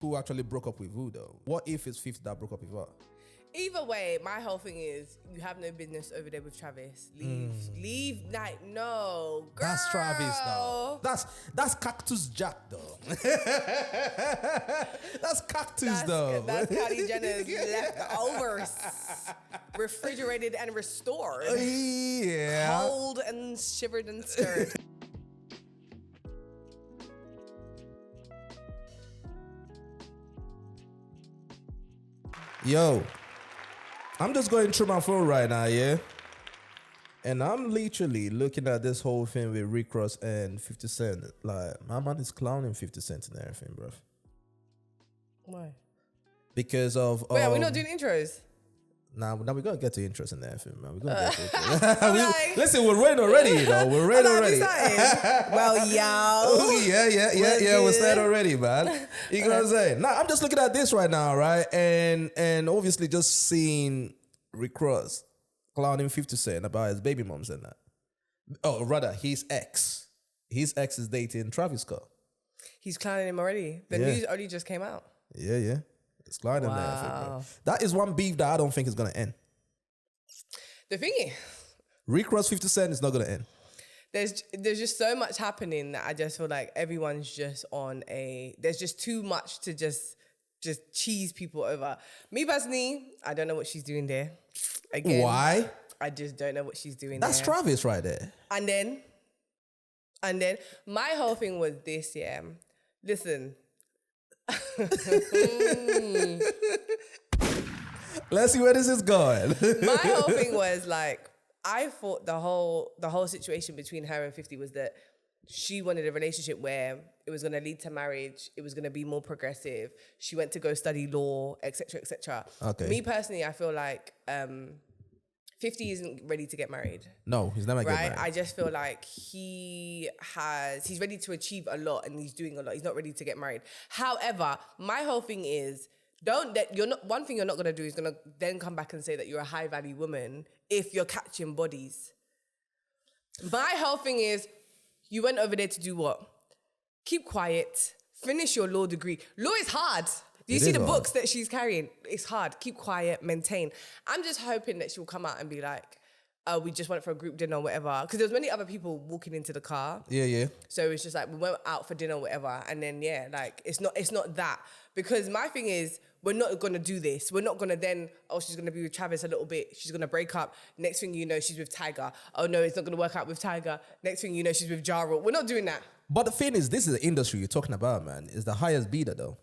Who actually broke up with who though? What if it's 50 that broke up with her? Either way, my whole thing is you have no business over there with Travis. Leave. Like, no, girl. That's Travis though. That's Cactus Jack though. That's Cactus though. That's Kylie Jenner's leftovers, refrigerated and restored. Yeah. Cold and shivered and stirred. Yo, I'm just going through my phone right now, yeah? And I'm literally looking at this whole thing with Rick Ross and 50 Cent. Like, my man is clowning 50 Cent and everything, bruv. Why? Because of... Wait, are we not doing intros? Now we're going to get to interest in everything, man. We're going to get to it. Listen, we're ready already, you know. We're ready already. Well, y'all. Yeah. We're started already, man. You know what I'm saying? Now, I'm just looking at this right now, right? And obviously just seeing Rick Ross clowning 50 Cent about his baby moms and that. Oh, rather, his ex. His ex is dating Travis Scott. He's clowning him already. The news only just came out. Yeah. It's clowning him there. Bro. That is one beef that I don't think is going to end. The thing is, Rick Ross 50 Cent is not going to end. There's just so much happening that I just feel like everyone's just on there's just too much to just cheese people over. Me personally, I don't know what she's doing there. Again, why? I just don't know what she's doing That's there. Travis right there. And then my whole thing was this, yeah. Listen. Let's see where this is going. My whole thing was like, I thought the whole situation between her and 50 was that she wanted a relationship where it was going to lead to marriage, it was going to be more progressive. She went to go study law, etc., etc. Okay. Me personally, I feel like 50 isn't ready to get married. No, he's never getting right. married. I just feel like he's ready to achieve a lot and he's doing a lot. He's not ready to get married. However, my whole thing is one thing you're not gonna do is gonna then come back and say that you're a high value woman if you're catching bodies. My whole thing is you went over there to do what? Keep quiet, finish your law degree. Law is hard. Do you see the books that she's carrying? It's hard. Keep quiet, maintain. I'm just hoping that she'll come out and be like, we just went for a group dinner or whatever. Because there's many other people walking into the car. Yeah. So it's just like, we went out for dinner or whatever. And then, it's not that. Because my thing is, we're not going to do this. We're not going to then, she's going to be with Travis a little bit. She's going to break up. Next thing you know, she's with Tiger. Oh, no, it's not going to work out with Tiger. Next thing you know, she's with Ja Rule. We're not doing that. But the thing is, this is the industry you're talking about, man. It's the highest bidder, though.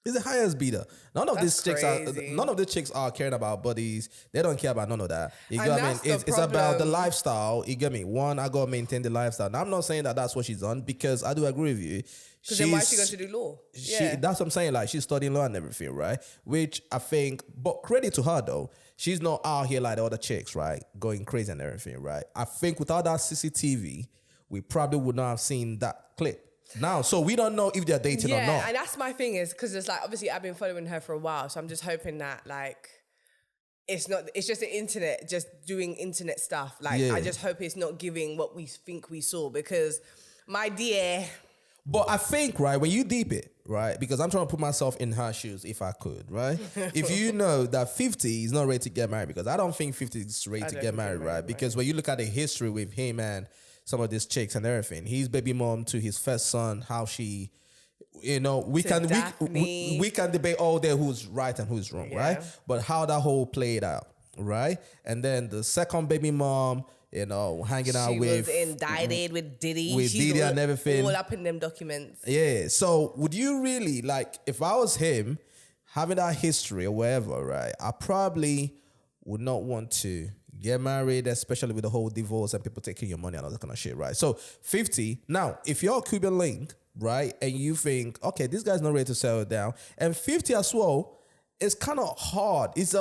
It's the highest bidder. None of these chicks are caring about bodies. They don't care about none of that. You get what I mean? It's about the lifestyle. You get me? One, I gotta maintain the lifestyle. Now, I'm not saying that that's what she's on because I do agree with you. Because then why is she going to do law? That's what I'm saying. Like, she's studying law and everything, right? Which I think, but credit to her though. She's not out here like the other chicks, right? Going crazy and everything, right? I think without that CCTV, we probably would not have seen that clip. Now, so we don't know if they're dating or not. Yeah, and that's my thing is because it's like, obviously I've been following her for a while, so I'm just hoping that like, it's just the internet, just doing internet stuff. Like, I just hope it's not giving what we think we saw because, my dear. But I think, right, when you deep it, right, because I'm trying to put myself in her shoes if I could, right? If you know that 50 is not ready to get married, because I don't think 50 is ready to get married, right? Because when you look at the history with him and some of these chicks and everything, his baby mom to his first son, how she, you know, we can debate all day who's right and who's wrong, right? But how that whole played out, right? And then the second baby mom, you know, hanging out with... She was indicted with Diddy. With Diddy and everything. All up in them documents. Yeah. So would you really, like, if I was him, having that history or whatever, right, I probably would not want to get married, especially with the whole divorce and people taking your money and all that kind of shit, right? So 50, now, if you're a Cuban link, right, and you think, okay, this guy's not ready to settle down, and 50 as well, it's kind of hard. It's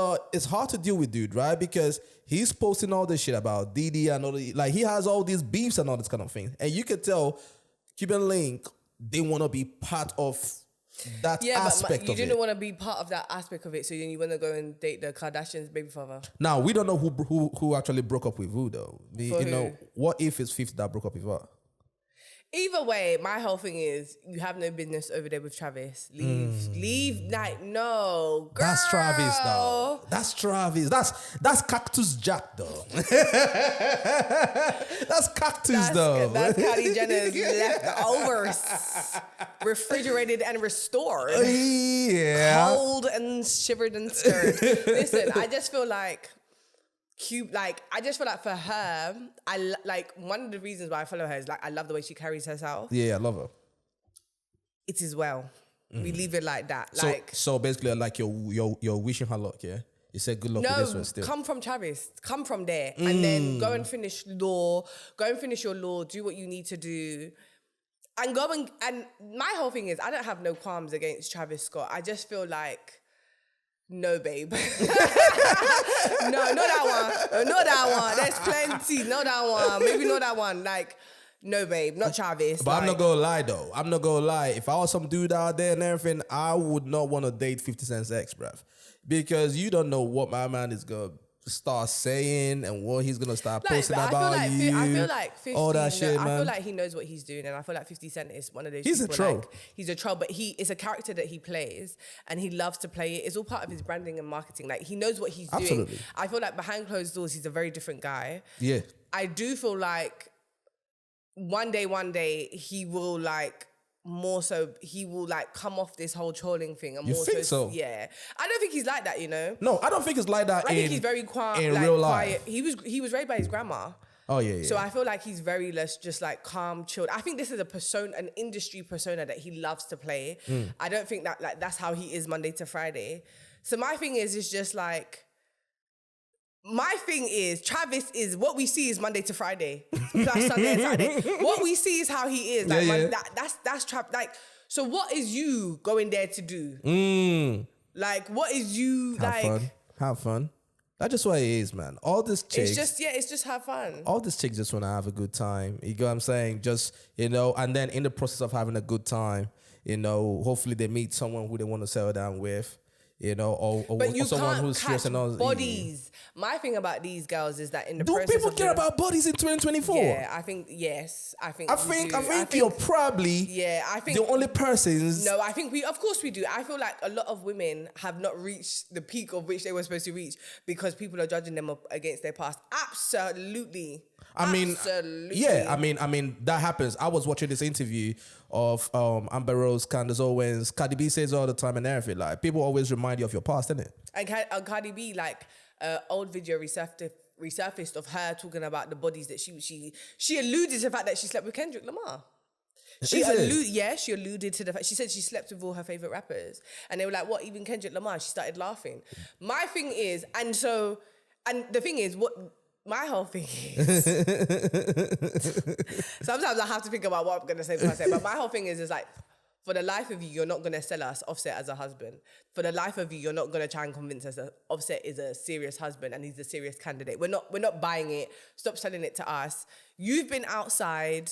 hard to deal with, dude, right? Because he's posting all this shit about Diddy and all the, like, he has all these beefs and all this kind of thing. And you can tell Cuban link, they want to be part of that aspect of it. You didn't want to be part of that aspect of it, so then you want to go and date the Kardashians' baby father. Now, we don't know who actually broke up with who, though. You know, what if it's 50 that broke up with her? Either way, my whole thing is you have no business over there with Travis. Leave. Like, no, girl. That's Travis, though. That's Travis. That's Cactus Jack, though. That's Cactus, though. That's Kylie Jenner's leftovers, refrigerated and restored. Yeah. Cold and shivered and stirred. Listen, I just feel like I just feel like for her, like one of the reasons why I follow her is like I love the way she carries herself. Yeah, I love her. It is well. We leave it like that. So, Like so basically, like you're wishing her luck, yeah? You said good luck with this one still. come from Travis. Come from there. And then go and finish law. Go and finish your law. Do what you need to do. And and my whole thing is I don't have no qualms against Travis Scott. I just feel like no, babe. No, not that one. Not that one. There's plenty. Not that one. Maybe not that one. Like, no, babe. Not Travis. But I'm not gonna lie though. I'm not gonna lie. If I was some dude out there and everything, I would not want to date 50 Cent's ex, bruv. Because you don't know what my man is gonna start saying and what he's gonna start posting about you. I feel like 50, all that shit, man. I feel like he knows what he's doing, and I feel like 50 Cent is one of those. He's a troll. Like, he's a troll, but it's a character that he plays, and he loves to play it. It's all part of his branding and marketing. Like he knows what he's doing. I feel like behind closed doors, he's a very different guy. Yeah. I do feel like one day he will like. More so, he will like come off this whole trolling thing. And You more think so? Yeah, I don't think he's like that. You know. No, I don't think it's like that. I think he's very quiet in real life. He was raised by his grandma. Oh yeah. So I feel like he's very less just like calm, chilled. I think this is an industry persona that he loves to play. I don't think that like that's how he is Monday to Friday. So my thing is just like. My thing is, Travis is what we see is Monday to Friday, plus Sunday and Saturday. What we see is how he is. Like that's Travis. Like, so what is you going there to do? Like, what is you Have fun. That's just what it is, man. All this chicks. It's just have fun. All these chicks just want to have a good time. You get what I'm saying? Just, and then in the process of having a good time, hopefully they meet someone who they want to settle down with. Or someone who's stressing on bodies. My thing about these girls is that in the do process people care about bodies in 2024? Yeah, I think yes. I think you're probably the only persons. No, I think of course we do. I feel like a lot of women have not reached the peak of which they were supposed to reach because people are judging them up against their past. Absolutely. Yeah, I mean that happens. I was watching this interview of Amber Rose, Candace Owens. Cardi B says all the time and everything. Like people always remind you of your past, innit? And Cardi B, like old video resurfaced of her talking about the bodies that she alluded to the fact that she slept with Kendrick Lamar. She alluded to the fact. She said she slept with all her favorite rappers, and they were like, "What? Even Kendrick Lamar?" She started laughing. My thing is, and the thing is, what my whole thing is. Sometimes I have to think about what I'm gonna say before I say, but my whole thing is like, for the life of you, you're not gonna sell us Offset as a husband. For the life of you, you're not gonna try and convince us that Offset is a serious husband and he's a serious candidate. We're not buying it. Stop selling it to us. You've been outside.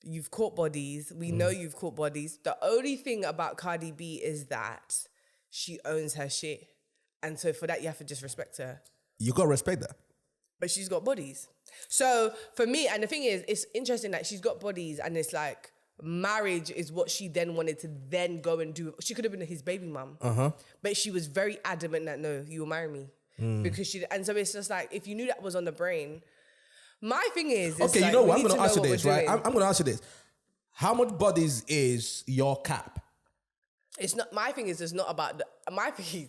You've caught bodies. We know you've caught bodies. The only thing about Cardi B is that she owns her shit. And so for that, you have to just respect her. You gotta respect that. But she's got bodies. So for me, and the thing is, it's interesting that she's got bodies and it's like, marriage is what she then wanted to then go and do. She could have been his baby mum. But she was very adamant that, no, you will marry me. Because and so it's just like, if you knew that was on the brain. My thing is, okay, like, you know what? I'm going to ask you this, right? I'm going to ask you this. How much bodies is your cap? It's not, my thing is, it's not about my thing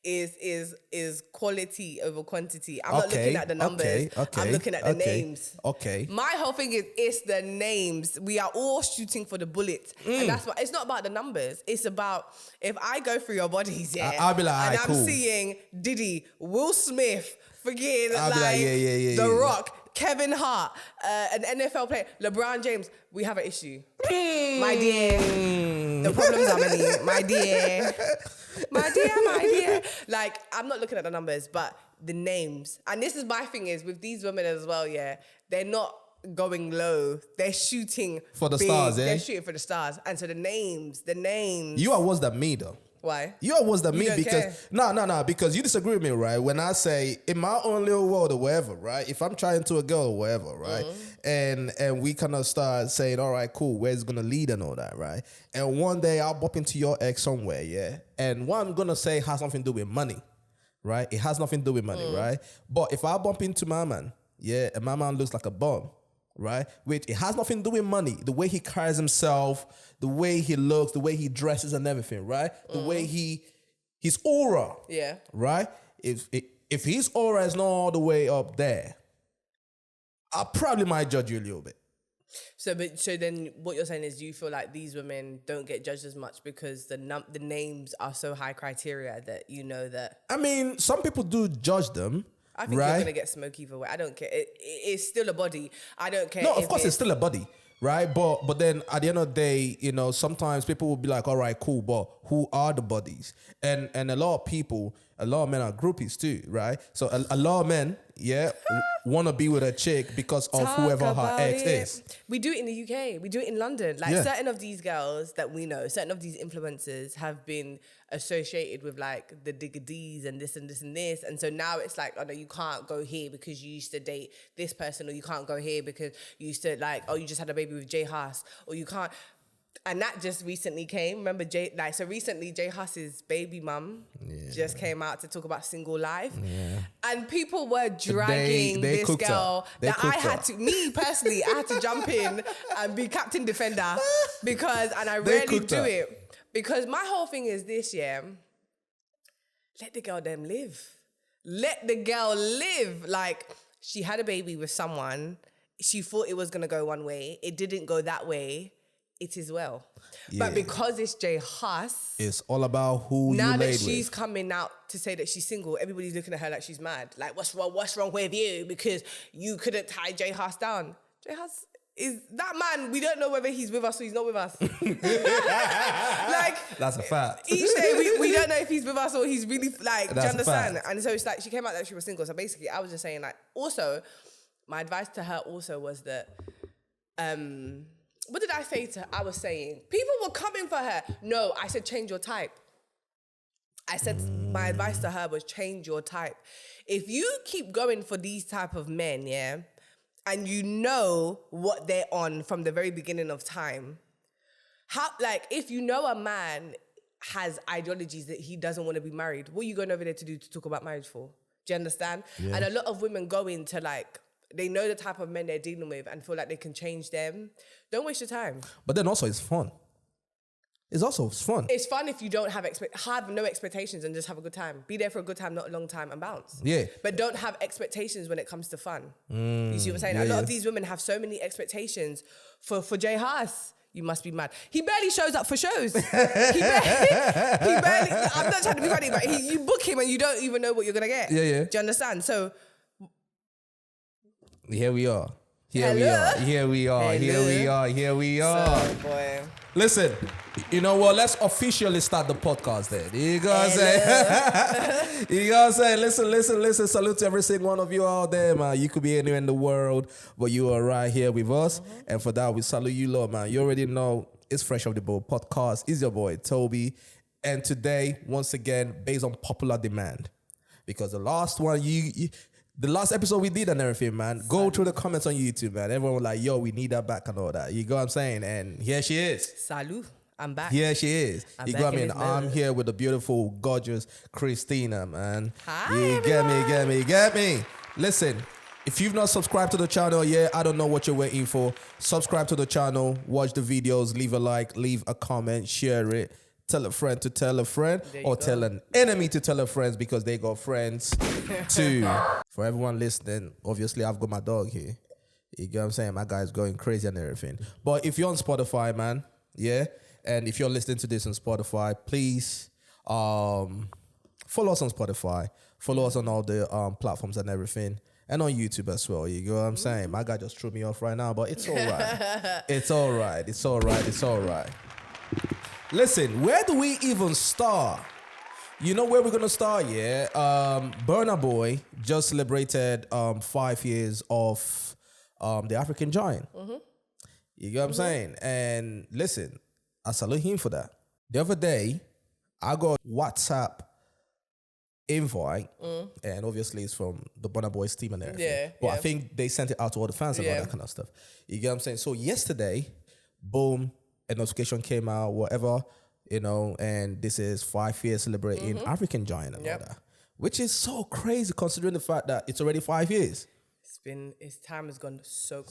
is quality over quantity. I'm not looking at the numbers. I'm looking at the names. Okay. My whole thing is, it's the names. We are all shooting for the bullet. And that's what, it's not about the numbers. It's about, if I go through your bodies, I'll be like, and I'm seeing Diddy, Will Smith, The Rock, Kevin Hart, an NFL player, LeBron James, we have an issue. My dear, the problems are many. My dear. Like, I'm not looking at the numbers, but the names. And this is my thing is, with these women as well, they're not going low. They're shooting for the big. stars, They're shooting for the stars. And so the names. You are worse than me, though. Why? You're worse than You me don't because care. no, because you disagree with me, right? When I say in my own little world or whatever, right? If I'm trying to a girl or whatever, right? And we kind of start saying, all right, cool, where's it gonna lead and all that, right? And one day I'll bump into your ex somewhere, yeah. And what I'm gonna say has something to do with money, right? It has nothing to do with money, right? But if I bump into my man, yeah, and my man looks like a bum, right? Which it has nothing to do with money. The way he carries himself, the way he looks, the way he dresses and everything, right? The way his aura, Yeah. right? If his aura is not all the way up there, I probably might judge you a little bit. So then what you're saying is you feel like these women don't get judged as much because the names are so high criteria that you know that. I mean, some people do judge them. I think right? you're gonna get smoke either way. I don't care. It's still a body. I don't care. No, of course it's still a body, right? But then at the end of the day, you know, sometimes people will be like, all right, cool, but who are the bodies? And a lot of people, a lot of men are groupies too, right? So a lot of men, yeah, want to be with a chick because of whoever her ex is. We do it in the UK. We do it in London. Like certain of these girls that we know, certain of these influencers have been associated with like the Digga D's and this and this and this. And so now it's like, oh no, you can't go here because you used to date this person, or you can't go here because you used to like, oh, you just had a baby with Jay Huss, or you can't. And that just recently came. Remember, so recently Jay Huss's baby mum just came out to talk about single life. Yeah. And people were dragging they this girl that I had her. me personally, I had to jump in and be captain defender because, and I rarely do it. Because my whole thing is this, yeah, let the girl them live. Let the girl live. Like, she had a baby with someone. She thought it was going to go one way. It didn't go that way. It is well. Yeah. But because it's Jay Huss, it's all about who you now laid that with. she's coming out to say that she's single, everybody's looking at her like she's mad. Like, what's wrong with you? Because you couldn't tie Jay Huss down. Jay Huss is that man. We don't know whether he's with us or he's not with us. Like, that's a fact. Each day we don't know if he's with us or he's really like. Do you understand? A fact. And so it's like she came out that she was single. So basically, I was just saying like. Also, my advice to her also was that. What did I say to her? I was saying, people were coming for her. No, I said, change your type. I said, my advice to her was change your type. If you keep going for these type of men, yeah, and you know what they're on from the very beginning of time, if you know a man has ideologies that he doesn't want to be married, what are you going over there to do to talk about marriage for? Do you understand? Yeah. And a lot of women go into they know the type of men they're dealing with and feel like they can change them. Don't waste your time. But then also it's fun. It's fun. It's fun if you don't have no expectations and just have a good time. Be there for a good time, not a long time, and bounce. Yeah. But don't have expectations when it comes to fun. You see what I'm saying? A lot of these women have so many expectations for Jay Huss. You must be mad. He barely shows up for shows. he barely. I'm not trying to be funny, but you book him and you don't even know what you're gonna get. Yeah. Do you understand? So. Here we are. Hello? Here we are. So, boy. Listen, you know what? Let's officially start the podcast then. You know what I'm saying? You know what I'm saying? Listen. Salute to every single one of you out there, man. You could be anywhere in the world, but you are right here with us. Mm-hmm. And for that, we salute you, Lord, man. You already know it's Fresh Off the Boat podcast. It's your boy, Toby. And today, once again, based on popular demand, because the last one, the last episode we did and everything, man. Go through the comments on YouTube, man. Everyone was like, yo, we need that back and all that. You go what I'm saying? And here she is. Salut. I'm back. Here she is. You got me. I'm here with the beautiful, gorgeous Christina, man. Hi, you get me. Listen, if you've not subscribed to the channel yet, I don't know what you're waiting for. Subscribe to the channel, watch the videos, leave a like, leave a comment, share it. Tell a friend to tell a friend, or tell an enemy to tell a friend because they got friends too. For everyone listening, obviously I've got my dog here. You get what I'm saying? My guy's going crazy and everything. But if you're on Spotify, man, yeah, and if you're listening to this on Spotify, please follow us on Spotify. Follow us on all the platforms and everything. And on YouTube as well. You get what I'm saying? My guy just threw me off right now, but it's all right. It's all right. Listen, where do we even start? You know where we're going to start, yeah? Burna Boy just celebrated 5 years of the African Giant. Mm-hmm. You get what I'm saying? And listen, I salute him for that. The other day, I got WhatsApp invite, and obviously it's from the Burna Boy's team and everything. Yeah, But I yeah. think they sent it out to all the fans and all Yeah. that kind of stuff. You get what I'm saying? So yesterday, boom, a notification came out, whatever, and this is 5 years celebrating African Giant and all that. Which is so crazy considering the fact that it's already 5 years. Its time has gone so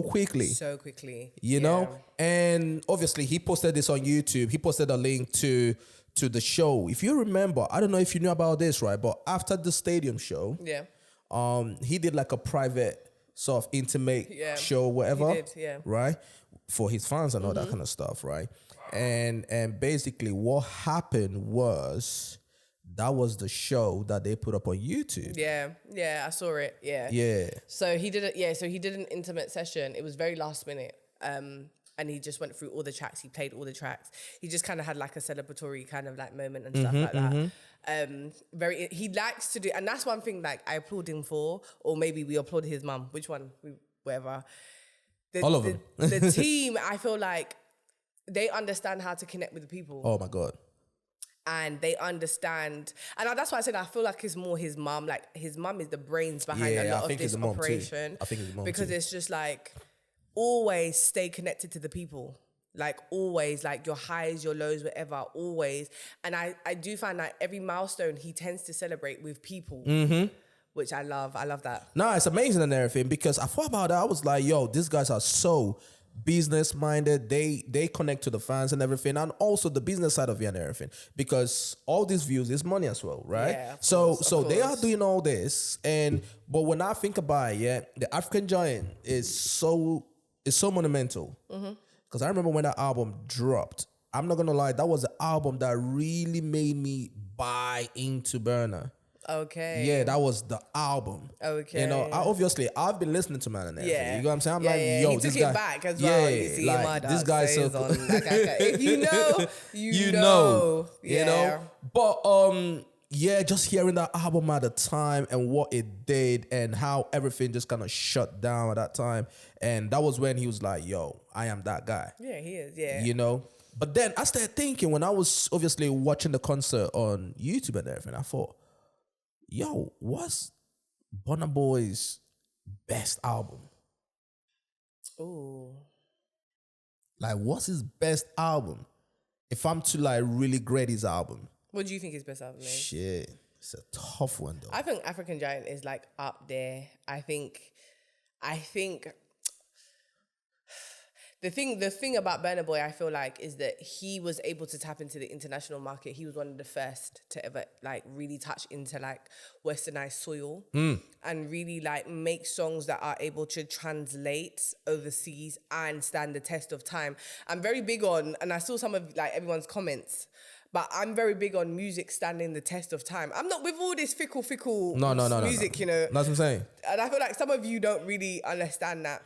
quickly. So quickly. You know? And obviously he posted this on YouTube. He posted a link to the show. If you remember, I don't know if you knew about this, right? But after the stadium show, he did like a private sort of intimate show, whatever. He did, right? For his fans and all that kind of stuff, right? And basically what happened was that was the show that they put up on YouTube. Yeah, I saw it. Yeah. Yeah. So he did it. Yeah, so he did an intimate session. It was very last minute. And he just went through all the tracks. He played all the tracks. He just kind of had like a celebratory kind of like moment and stuff like that. He likes to do, and that's one thing like I applaud him for, or maybe we applaud his mum. Which one? Whatever. All of them. The team, I feel like they understand how to connect with the people. Oh my God. And they understand, and that's why I said I feel like it's more his mum. Like his mum is the brains behind a lot of this operation. I think it's the mum because too. it's just like always stay connected to the people. Like always, like your highs, your lows, whatever, always. And I do find that every milestone he tends to celebrate with people, which I love. I love that. No, it's amazing and everything because I thought about that. I was like, yo, these guys are so business minded. They connect to the fans and everything, and also the business side of it and everything, because all these views is money as well, right? Yeah, so of they are course. doing all this, but when I think about it, the African Giant is so monumental. Because I remember when that album dropped, I'm not gonna lie, that was the album that really made me buy into Burna. Okay. Yeah, that was the album. Okay. I've been listening to man and everything. Yeah. You know what I'm saying? I'm Yeah, like, yeah. yo, He this took guy. it back as well. Yeah, You see like, him, this guy's so on. If you know, you know. Yeah. You know? But just hearing that album at the time and what it did and how everything just kind of shut down at that time. And that was when he was like, yo, I am that guy. Yeah, he is. Yeah. You know? But then I started thinking when I was obviously watching the concert on YouTube and everything, I thought, yo, what's Burna Boy's best album? Ooh. Like, what's his best album? If I'm to like really grade his album. What do you think his best album is? Shit, it's a tough one though. I think African Giant is like up there. I think the thing about Burna Boy, I feel like, is that he was able to tap into the international market. He was one of the first to ever like really touch into like westernized soil and really like make songs that are able to translate overseas and stand the test of time. I'm very big on, and I saw some of like everyone's comments, but I'm very big on music standing the test of time. I'm not with all this fickle music, you know. That's what I'm saying. And I feel like some of you don't really understand that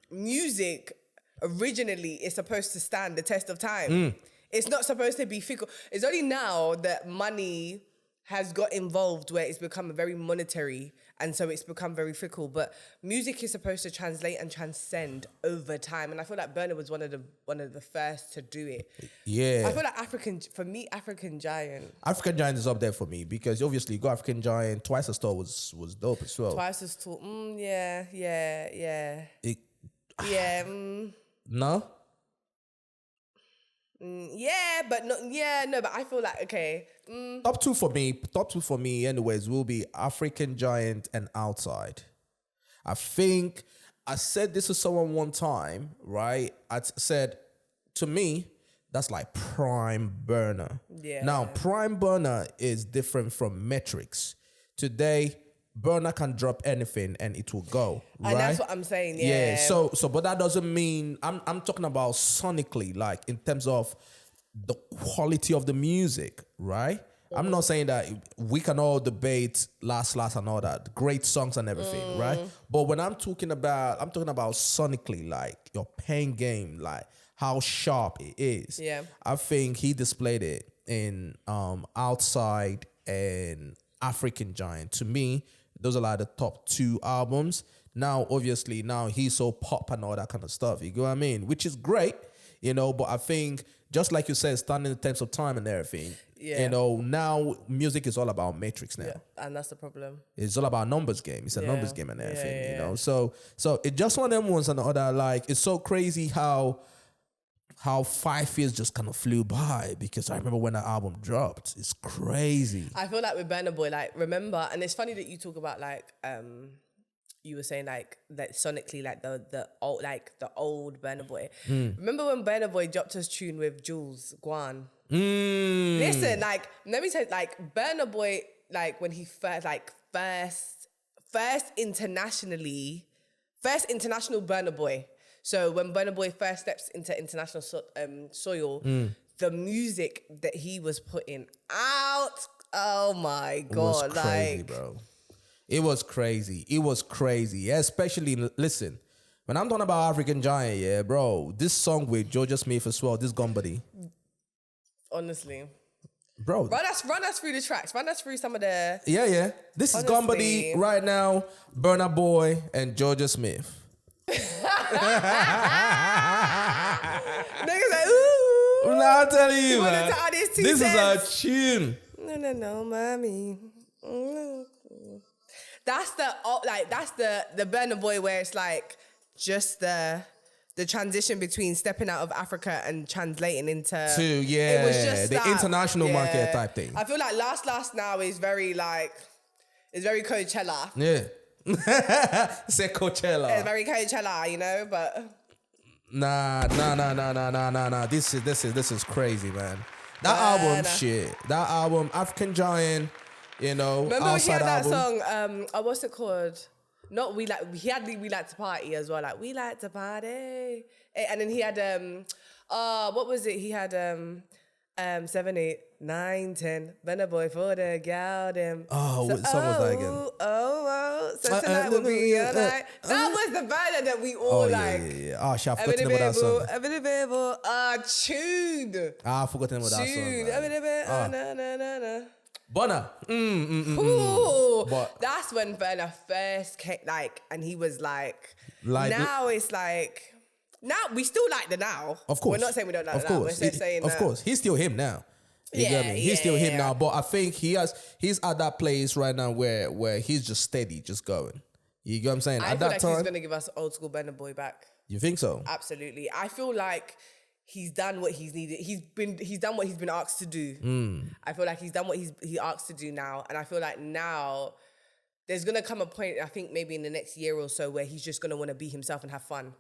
music originally is supposed to stand the test of time. It's not supposed to be fickle. It's only now that money has got involved where it's become very monetary, and so it's become very fickle. But music is supposed to translate and transcend over time, and I feel like Burna was one of the first to do it. Yeah, I feel like African Giant. African Giant is up there for me because obviously you got African Giant. Twice as Tall was dope as well. Twice as Tall. Yeah. No. But I feel like okay. Top two for me anyways will be African Giant and Outside. I think I said this to someone one time, right? I said, to me, that's like prime Burna. Yeah. Now, prime Burna is different from metrics. Today, Burna can drop anything and it will go, right? And that's what I'm saying, yeah. So, but that doesn't mean, I'm talking about sonically, like in terms of the quality of the music, right? I'm not saying that we can all debate last and all that, great songs and everything, right? But when I'm talking about sonically, like your pen game, like how sharp it is. Yeah. I think he displayed it in Outside and African Giant. To me, those are like the top two albums. Now, obviously, he's so pop and all that kind of stuff. You get what I mean? Which is great. you know. But I think, just like you said, standing the test of time and everything, Yeah. you know, now music is all about metrics now. Yeah, and that's the problem. It's all about numbers game. It's a numbers game and Yeah, everything, you yeah. know. So it just one of them ones and the other. Like, it's so crazy how 5 years just kind of flew by, because I remember when that album dropped. It's crazy. I feel like with Burna Boy, like, remember, and it's funny that you talk about like you were saying like sonically, like the old Burna Boy. Remember when Burna Boy dropped his tune with Jules Guan? Listen, like, let me tell you, like, Burna Boy, like, when he first international Burna Boy. So when Burna Boy first steps into international soil, the music that he was putting out, oh my God, it was crazy, like, bro. It was crazy. It was crazy. Especially, listen, when I'm talking about African Giant, yeah, bro, this song with Georgia Smith as well, this Gumbody. honestly. Bro. Run us through the tracks. Run us through some of the... Yeah. This is Gumbody right now, Burna Boy, and Georgia Smith. Niggas like, ooh. I'll tell you, wanna man. tie this 2 This cents? is a tune. No, mommy. That's the Burna Boy where it's like just the transition between stepping out of Africa and translating into it was just the international market type thing. I feel like last now is very like it's very Coachella. Yeah. Say Coachella. It's very Coachella, you know, but Nah. This is crazy, man. That album, shit. That album, African Giant, you know. remember he had that album. song, what's it called? Not We Like to Party as well, like We Like to Party. And then he had what was it? He had 7, 8, 9, 10. Burna Boy for the gal them. Oh, what song was that again? So tonight will be your night. That was the Burna that we all like. Yeah. Oh, shit, I forgot the name of that song. Tune. I forgot the name of that song. Na. Burna. Ooh, But that's when Burna first came, like, and he was like now it's like, now we still like the now. Of course. We're not saying we don't like of the now. course. We're just saying of course. He's still him now. You get me? He's still him now. But I think he's at that place right now where he's just steady, just going. You get what I'm saying? I At feel that like time, he's gonna give us old school Burna Boy back. you think so? Absolutely. I feel like he's done what he's needed. He's done what he's been asked to do. I feel like he's done what he asked to do now. And I feel like now there's gonna come a point, I think maybe in the next year or so, where he's just gonna want to be himself and have fun.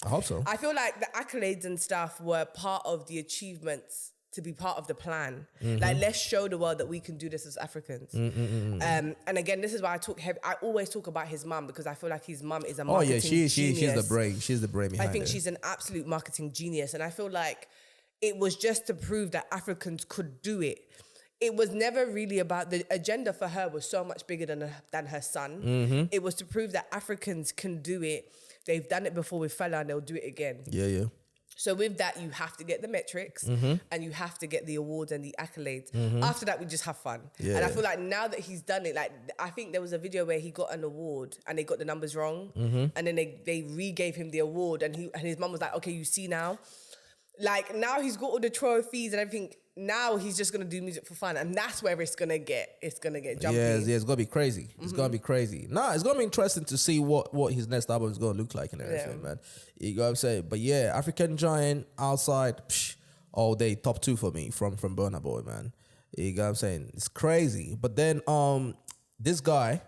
I hope so. I feel like the accolades and stuff were part of the achievements to be part of the plan. Like, let's show the world that we can do this as Africans. And again, this is why I always talk about his mum, because I feel like his mum is a marketing genius. she's the brain. She's the brain behind it. I think she's an absolute marketing genius. And I feel like it was just to prove that Africans could do it. It was never really about, the agenda for her was so much bigger than her son. It was to prove that Africans can do it. They've done it before with Fela and they'll do it again. Yeah. So with that, you have to get the metrics and you have to get the awards and the accolades. After that, we just have fun. Yeah. And I feel like now that he's done it, like, I think there was a video where he got an award and they got the numbers wrong. And then they re-gave him the award and his mum was like, okay, you see now? Like, now he's got all the trophies and everything. Now he's just going to do music for fun. And that's where it's going to get jumpy. Yeah, it's going to be crazy. It's going to be crazy. Nah, it's going to be interesting to see what his next album is going to look like and everything, man. You know what I'm saying? But yeah, African Giant, outside, all day, top 2 for me from Burna Boy, man. You know what I'm saying? It's crazy. But then this guy.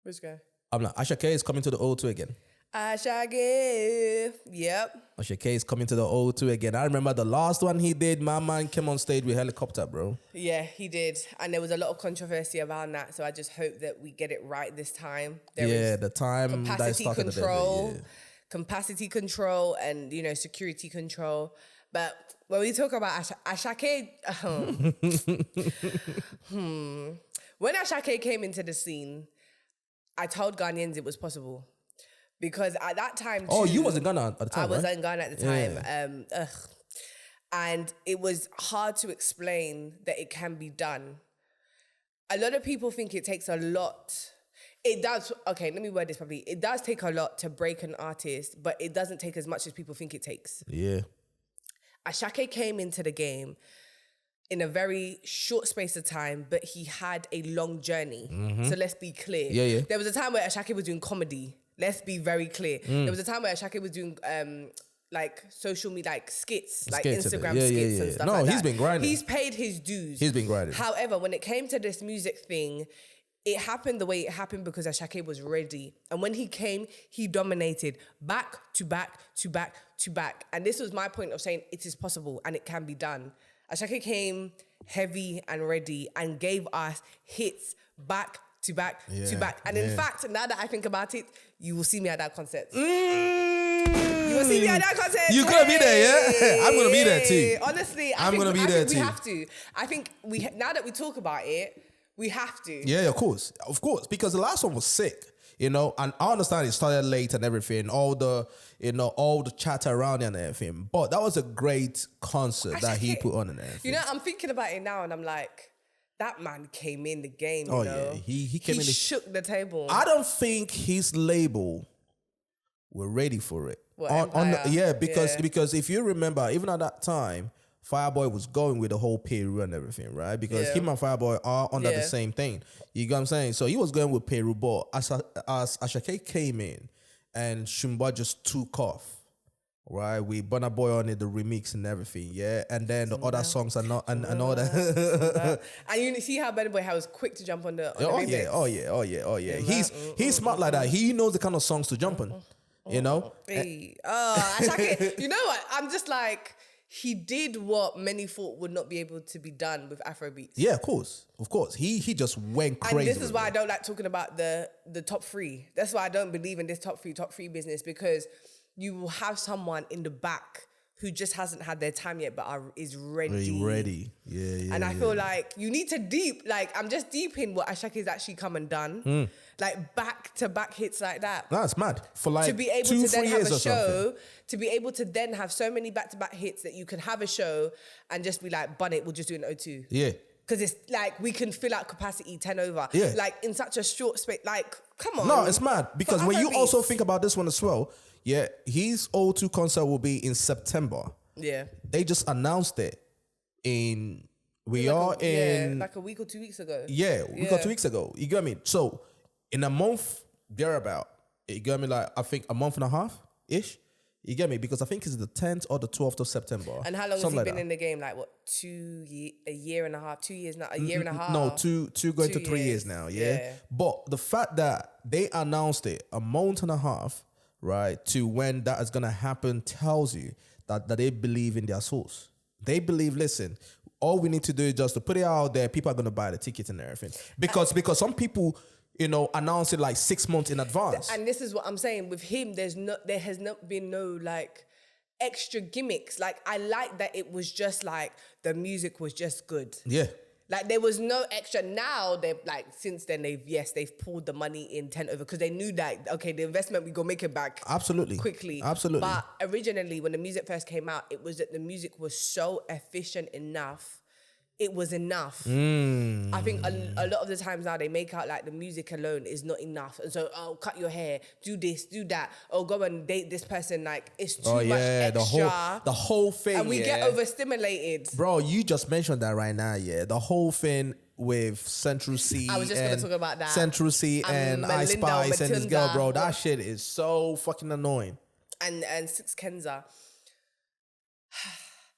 Which guy? I'm like, Asake is coming to the O2 again. Asake. Yep. Asake is coming to the O2 again. I remember the last one he did, my man came on stage with helicopter, bro. Yeah, he did. And there was a lot of controversy around that. So I just hope that we get it right this time. The time capacity control, capacity control and, security control. But when we talk about Asake, when Asake came into the scene, I told Ghanaians it was possible. Because at that time, oh, you wasn't Ghana at the time, I was in Ghana at the time. Yeah. And it was hard to explain that it can be done. A lot of people think it takes a lot. It does. Okay, let me word this properly. It does take a lot to break an artist, but it doesn't take as much as people think it takes. Yeah. Asake came into the game in a very short space of time, but he had a long journey. So let's be clear. Yeah. There was a time where Asake was doing comedy. Let's be very clear. There was a time where Asake was doing like social media, like skits, like Instagram skits and stuff like that. No, he's been grinding. He's paid his dues. He's been grinding. However, when it came to this music thing, it happened the way it happened because Asake was ready. And when he came, he dominated back to back to back to back. And this was my point of saying it is possible and it can be done. Asake came heavy and ready and gave us hits back to back to back. And in fact, now that I think about it, you will see me at that concert. You will see me at that concert. You're going to be there, yeah? I'm going to be there too. Honestly, I'm going to be there too. We have to. I think now that we talk about it, we have to. Yeah, of course. Of course. Because the last one was sick. And I understand it started late and everything, all the chatter around it and everything. But that was a great concert that he put on and everything. I'm thinking about it now and I'm like, that man came in the game, you know? Yeah. He came in. He shook the table. I don't think his label were ready for it. Because if you remember, even at that time, Fireboy was going with the whole Peru and everything, right? Because him and Fireboy are under the same thing. You get what I'm saying? So he was going with Peru, but as Asake came in and Shumba just took off, right? With Burna Boy on it, the remix and everything, yeah? And then the other songs are not, and all that. And you see how Burna Boy was quick to jump on the remix. Oh yeah. He's smart like that. He knows the kind of songs to jump on, you know? Asake, you know what? I'm just like... He did what many thought would not be able to be done with Afrobeats. Yeah, of course. He just went crazy. And this is why I don't like talking about the top three. That's why I don't believe in this top three business, because you will have someone in the back who just hasn't had their time yet, but is ready. Yeah. And I feel like you need to I'm just deep in what Ashake's actually come and done. Like back-to-back hits like that. That's mad. For like to be able 2-3 to then have years a or show, something. to be able to then have so many back-to-back hits that you can have a show and just be like, bun it, we'll just do an O2. Yeah. Because it's like we can fill out capacity 10 over. Yeah. Like in such a short space. Like, come on. No, it's mad. Because when you also think about this one as well, yeah, his O2 concert will be in September. Yeah. They just announced it in... like a week or 2 weeks ago. Yeah, a week or 2 weeks ago. You get me? So, in a month, thereabout, you get me, like, I think a month and a half-ish. You get me? Because I think it's the 10th or the 12th of September. And how long has he been in the game? Like, what, a year and a half, 2 years now? A year and a half? No, two going to 3 years now, yeah? But the fact that they announced it a month and a half, right, to when that is going to happen tells you that they believe in their source. They believe, listen, all we need to do is just to put it out there. People are going to buy the tickets and everything. Because some people... announce it like 6 months in advance. And this is what I'm saying. With him, there has not been no like extra gimmicks. Like I like that it was just like the music was just good. Yeah. Like there was no extra. Now they've like since then they've pulled the money in 10 over because they knew that okay, the investment we go make it back quickly. Absolutely. But originally when the music first came out, it was that the music was so efficient enough. It was enough. I think a lot of the times now they make out like the music alone is not enough. And so, cut your hair, do this, do that. Go and date this person. Like, it's too much extra. The whole thing, and we get overstimulated. Bro, you just mentioned that right now, yeah. The whole thing with Central C. I was just going to talk about that. Central C and Ice Spice and this girl, bro. That shit is so fucking annoying. And Six Kenza.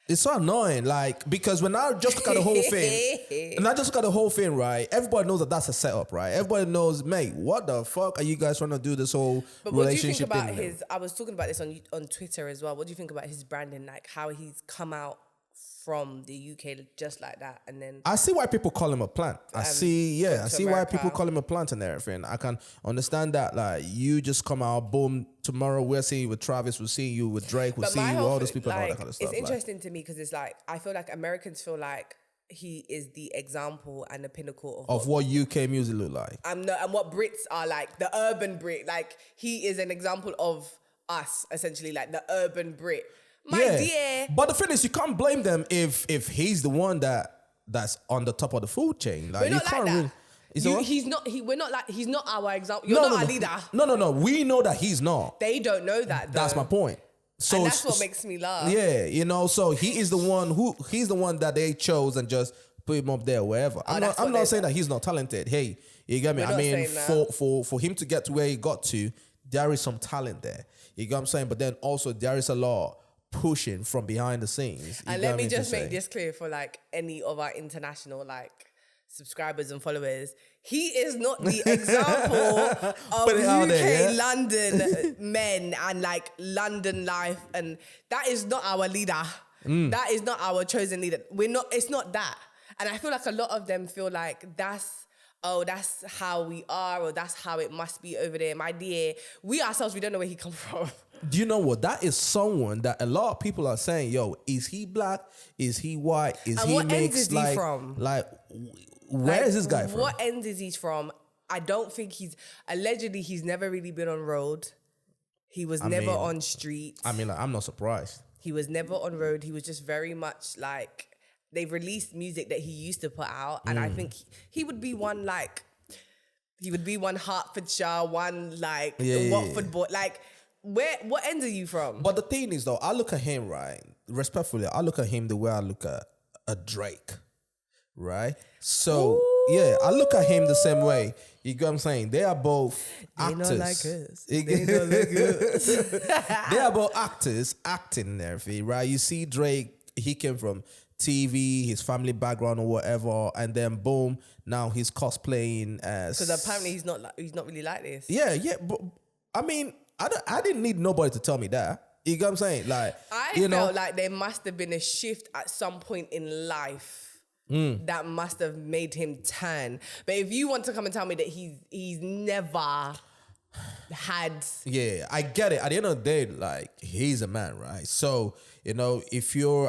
It's so annoying, like, because when I just look at the whole thing, right, everybody knows that that's a setup, right? Everybody knows, mate, what the fuck are you guys trying to do this whole relationship thing? What do you think about I was talking about this on Twitter as well. What do you think about his branding, like how he's come out from the UK just like that, and then I see why people call him a plant. I see why people call him a plant and everything. I can understand that. Like you just come out, boom. Tomorrow we're seeing you with Travis, we're seeing you with Drake, we're seeing you with all those people, and all that kind of stuff. It's interesting to me because it's like I feel like Americans feel like he is the example and the pinnacle of what UK music look like, and what Brits are like, the urban Brit. Like he is an example of us, essentially, like the urban Brit. My dear. But the thing is, you can't blame them if he's the one that's on the top of the food chain. Like, we're not you can't like that. really. He's not our example. You're not our leader. No. We know that he's not. They don't know that, though. That's my point. So and that's what makes me laugh. Yeah, you know, so he's the one that they chose and just put him up there wherever. I'm not saying that he's not talented. Hey, you get me? We're I mean, not for him to get to where he got to, there is some talent there. You get what I'm saying? But then also there is a lot pushing from behind the scenes. And let me just make this clear for like any of our international like subscribers and followers. He is not the example of UK London men and like London life, and that is not our leader. That is not our chosen leader. It's not that. And I feel like a lot of them feel like that's how we are, or that's how it must be over there. My dear, we ourselves, we don't know where he come from. Do you know what? That is someone that a lot of people are saying, yo, is he black? Is he white? Is and he what mixed? ends is he from? Like, where is this guy from? What ends is he from? I don't think he's never really been on road. He was never on street. I mean, like, I'm not surprised. He was never on road. He was just very much like, they've released music that he used to put out. And I think he would be one like, he would be one Hertfordshire, one like Watford boy. Like, what end are you from? But the thing is though, I look at him, right? Respectfully, I look at him the way I look at a Drake. Right? So, yeah, I look at him the same way. You get what I'm saying? They are both actors. They don't like us. They don't like us. They are both actors acting and everything, right? You see Drake, he came from TV, his family background or whatever, and then boom, now he's cosplaying as... Because apparently he's not really like this. Yeah, but I mean, I didn't need nobody to tell me that. You get what I'm saying? Like, I felt like there must have been a shift at some point in life that must have made him turn. But if you want to come and tell me that he's never had... Yeah, I get it. At the end of the day, like, he's a man, right? So, you know,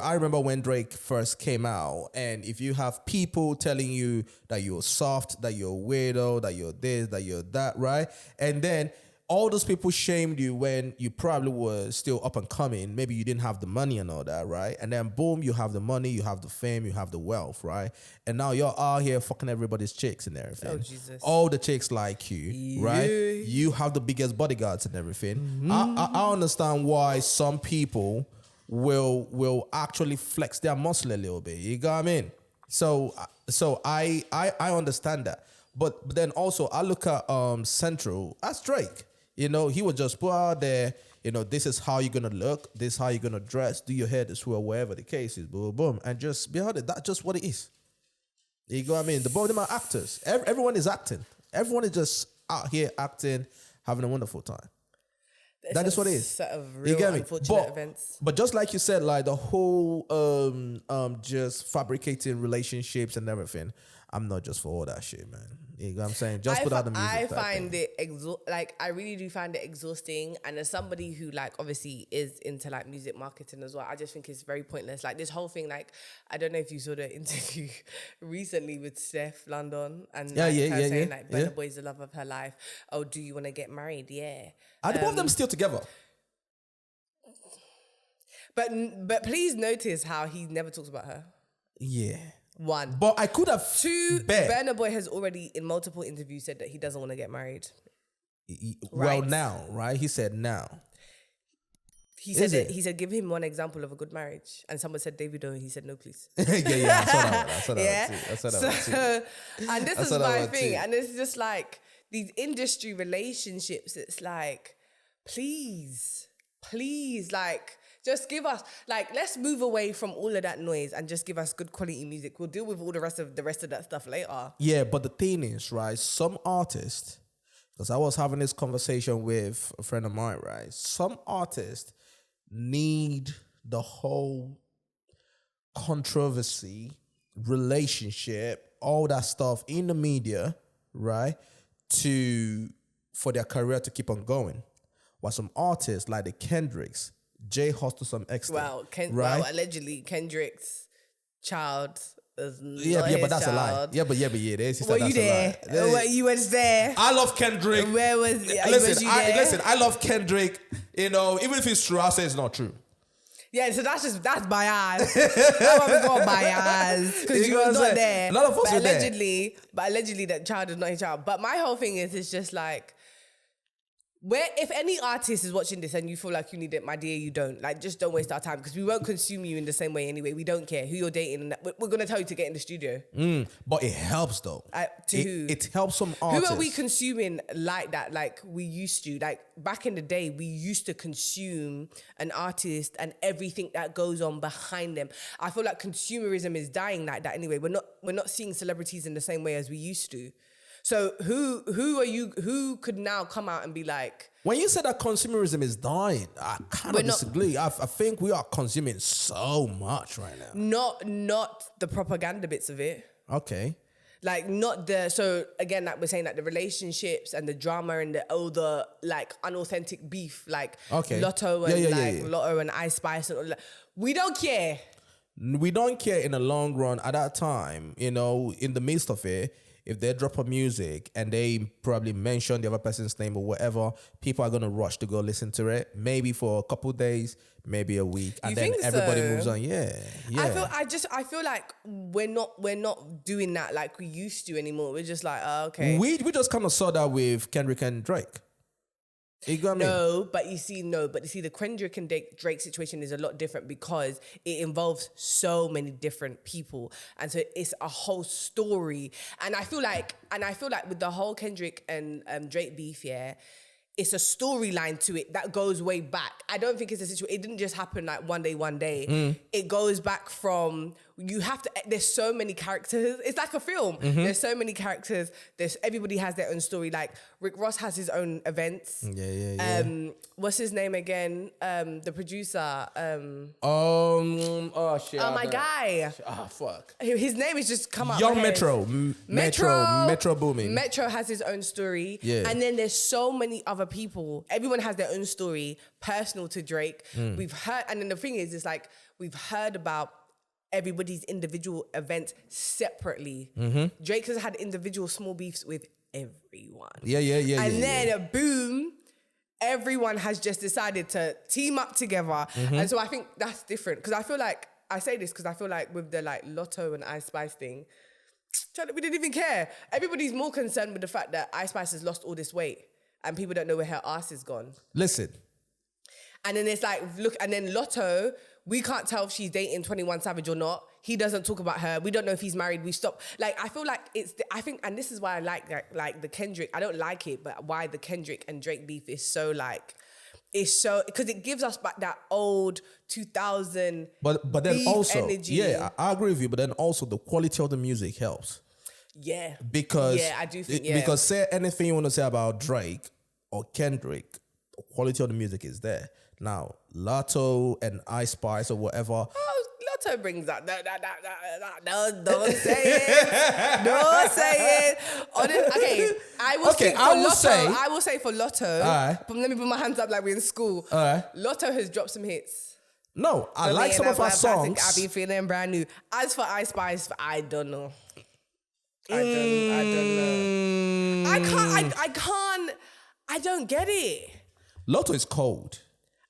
I remember when Drake first came out, and if you have people telling you that you're soft, that you're a weirdo, that you're this, that you're that, right? And then all those people shamed you when you probably were still up and coming. Maybe you didn't have the money and all that, right? And then boom, you have the money, you have the fame, you have the wealth, right? And now you're out here fucking everybody's chicks and everything. Oh, Jesus. All the chicks like you, right? You have the biggest bodyguards and everything. I understand why some people will actually flex their muscle a little bit. You got what I mean? So I understand that. But then also I look at Central as Drake. You know, he would just put out there, you know, this is how you're gonna look, this is how you're gonna dress, do your hair this way, whatever the case is, boom, boom, and just behind it. That's just what it is. You know what I mean? The both of them are actors. Everyone is acting. Everyone is just out here acting, having a wonderful time. That is what it is. Set of real unfortunate events. But just like you said, like the whole just fabricating relationships and everything, I'm not just for all that shit, man. You know what I'm saying? Just put out the music. I find it I really do find it exhausting. And as somebody who like obviously is into like music marketing as well, I just think it's very pointless. Like this whole thing, like I don't know if you saw the interview recently with Stefflon and saying like Burna Boy is the love of her life. Oh, do you want to get married? Yeah. Are both of them still together? But please notice how he never talks about her. Yeah. One. But I could have... Two, Burna Boy has already, in multiple interviews, said that he doesn't want to get married. Well, now, right? He said now. He said, give him one example of a good marriage. And someone said Davido, and he said, no, please. I saw that one too. And this is my thing. And it's just like, these industry relationships, it's like, please, like... Just give us, like, let's move away from all of that noise and just give us good quality music. We'll deal with all the rest of that stuff later. Yeah, but the thing is, right, some artists, because I was having this conversation with a friend of mine, right? Some artists need the whole controversy, relationship, all that stuff in the media, right? For their career to keep on going. While some artists like the Kendricks, J-Hus to some extent. Well, allegedly Kendrick's child is but that's child. a lie. Yeah, but were you there? You was there. I love Kendrick. Where was you? Listen, I love Kendrick. You know, even if it's true, I'll say it's not true. Yeah, so that's bias. That one got bias because you was not there. A lot of us were there. But allegedly that child is not his child. But my whole thing is, it's just like, Where if any artist is watching this and you feel like you need it, my dear, you don't. Like, just don't waste our time because we won't consume you in the same way anyway. We don't care who you're dating. And we're going to tell you to get in the studio. But it helps though. Who? It helps some artists. Who are we consuming like that? Like we used to. Like back in the day, we used to consume an artist and everything that goes on behind them. I feel like consumerism is dying like that anyway. We're not seeing celebrities in the same way as we used to. So who could now come out and be like... When you said that consumerism is dying, I kind of disagree. I think we are consuming so much right now. Not the propaganda bits of it. Okay. Like not the... So again, like we're saying, like the relationships and the drama and the like unauthentic beef, like Lotto and Lotto and Ice Spice and all that. We don't care. We don't care in the long run. At that time, you know, in the midst of it, if they drop a music and they probably mention the other person's name or whatever, people are going to rush to go listen to it. Maybe for a couple of days, maybe a week, and then everybody moves on. Yeah. I feel like we're not doing that like we used to anymore. We're just like, oh, okay. We just kind of saw that with Kendrick and Drake. You got me? But you see, the Kendrick and Drake situation is a lot different because it involves so many different people, and so it's a whole story. And I feel like with the whole Kendrick and Drake beef, yeah, it's a storyline to it that goes way back. I don't think it's a situation. It didn't just happen like one day. It goes back from, there's so many characters. It's like a film. There's so many characters. Everybody has their own story. Like Rick Ross has his own events. Yeah. What's his name again? The producer. Oh shit. Oh my guy. Ah, fuck. His name is just come up. Young Metro. Metro Boomin. Metro has his own story. Yeah. And then there's so many other people. Everyone has their own story, personal to Drake. We've heard, and then the thing is, it's like we've heard about everybody's individual events separately. Drake has had individual small beefs with everyone. Yeah. And then boom, everyone has just decided to team up together. And so I think that's different. Because I feel like, I say this because I feel like with the like Lotto and Ice Spice thing, we didn't even care. Everybody's more concerned with the fact that Ice Spice has lost all this weight and people don't know where her ass is gone. Listen. And then it's like, look, and then Lotto, we can't tell if she's dating 21 Savage or not. He doesn't talk about her. We don't know if he's married. We stop. Like, I feel like and this is why I like the Kendrick, I don't like it, but why the Kendrick and Drake beef is so like, because it gives us back that old 2000 but then also, energy. Yeah, I agree with you, but then also the quality of the music helps. Yeah. Because, I do think, because say anything you want to say about Drake or Kendrick, the quality of the music is there. Now, Lotto and Ice Spice or whatever. Oh, Lotto brings that. Don't say it. Don't say it. Okay, I will say for Lotto. But let me put my hands up like we're in school. Lotto has dropped some hits. No, I like some of her songs. I be feeling brand new. As for Ice Spice, I don't know. I can't. I don't get it. Lotto is cold.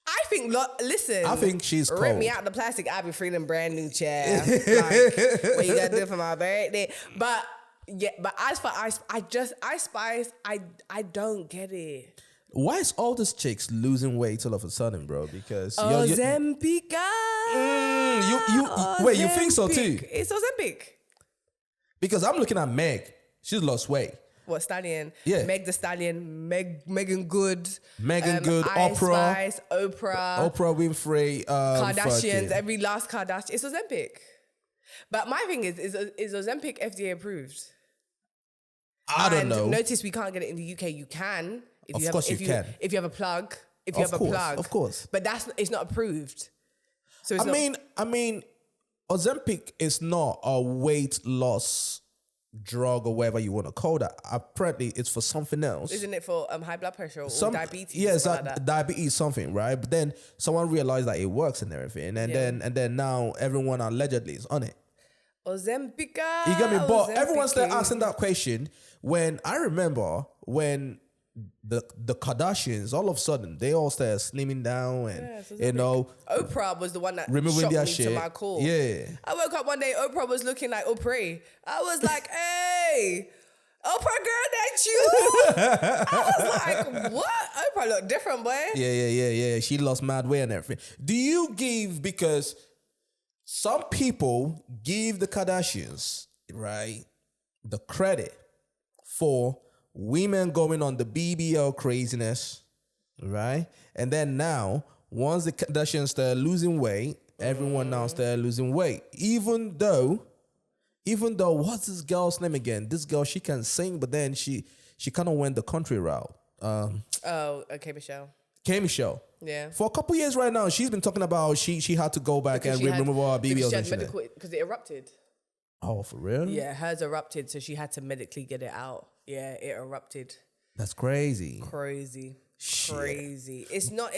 I think, listen. I think she's cold. Rip me out the plastic. I be feeling brand new, child. Like, what you gotta do for my birthday? But as for Ice Spice, I don't get it. Why is all these chicks losing weight all of a sudden, bro? Because Ozempic. Wait, you think so too? It's Ozempic. Because I'm looking at Meg. She's lost weight. What, Stallion? Yeah. Meg the Stallion, Megan Good. Oprah. Spice, Oprah Winfrey. Kardashians, every last Kardashian. It's Ozempic. But my thing is Ozempic FDA approved? I don't know. Notice we can't get it in the UK. You can. Of course you can. If you have a plug. Of course. But it's not approved. So it's I mean, Ozempic is not a weight loss drug or whatever you want to call that. Apparently, it's for something else. Isn't it for high blood pressure or diabetes? Yes, diabetes something, right? But then someone realized that it works and everything, and then now everyone allegedly is on it. Ozempic. You get me? But everyone started asking that question when I remember when the Kardashians, all of a sudden, they all started slimming down and, Oprah was the one that removing shocked their me shit. to my core. Yeah. I woke up one day, Oprah was looking like Oprah. I was like, hey, Oprah girl, that's you. I was like, what? Oprah look different, boy. Yeah. She lost mad weight and everything. Do you give, because some people give the Kardashians, right, the credit for women going on the BBL craziness, right? And then now, once the Kardashians start losing weight, everyone now start losing weight. Even though, what's this girl's name again? This girl, she can sing, but then she kind of went the country route. Okay, Michelle. K Michelle. Yeah. For a couple years right now, she's been talking about she had to go back and remove all her BBLs. Because it erupted. Oh, for real? Yeah, hers erupted, so she had to medically get it out. Yeah, it erupted. That's crazy. Crazy. Shit. Crazy. It's not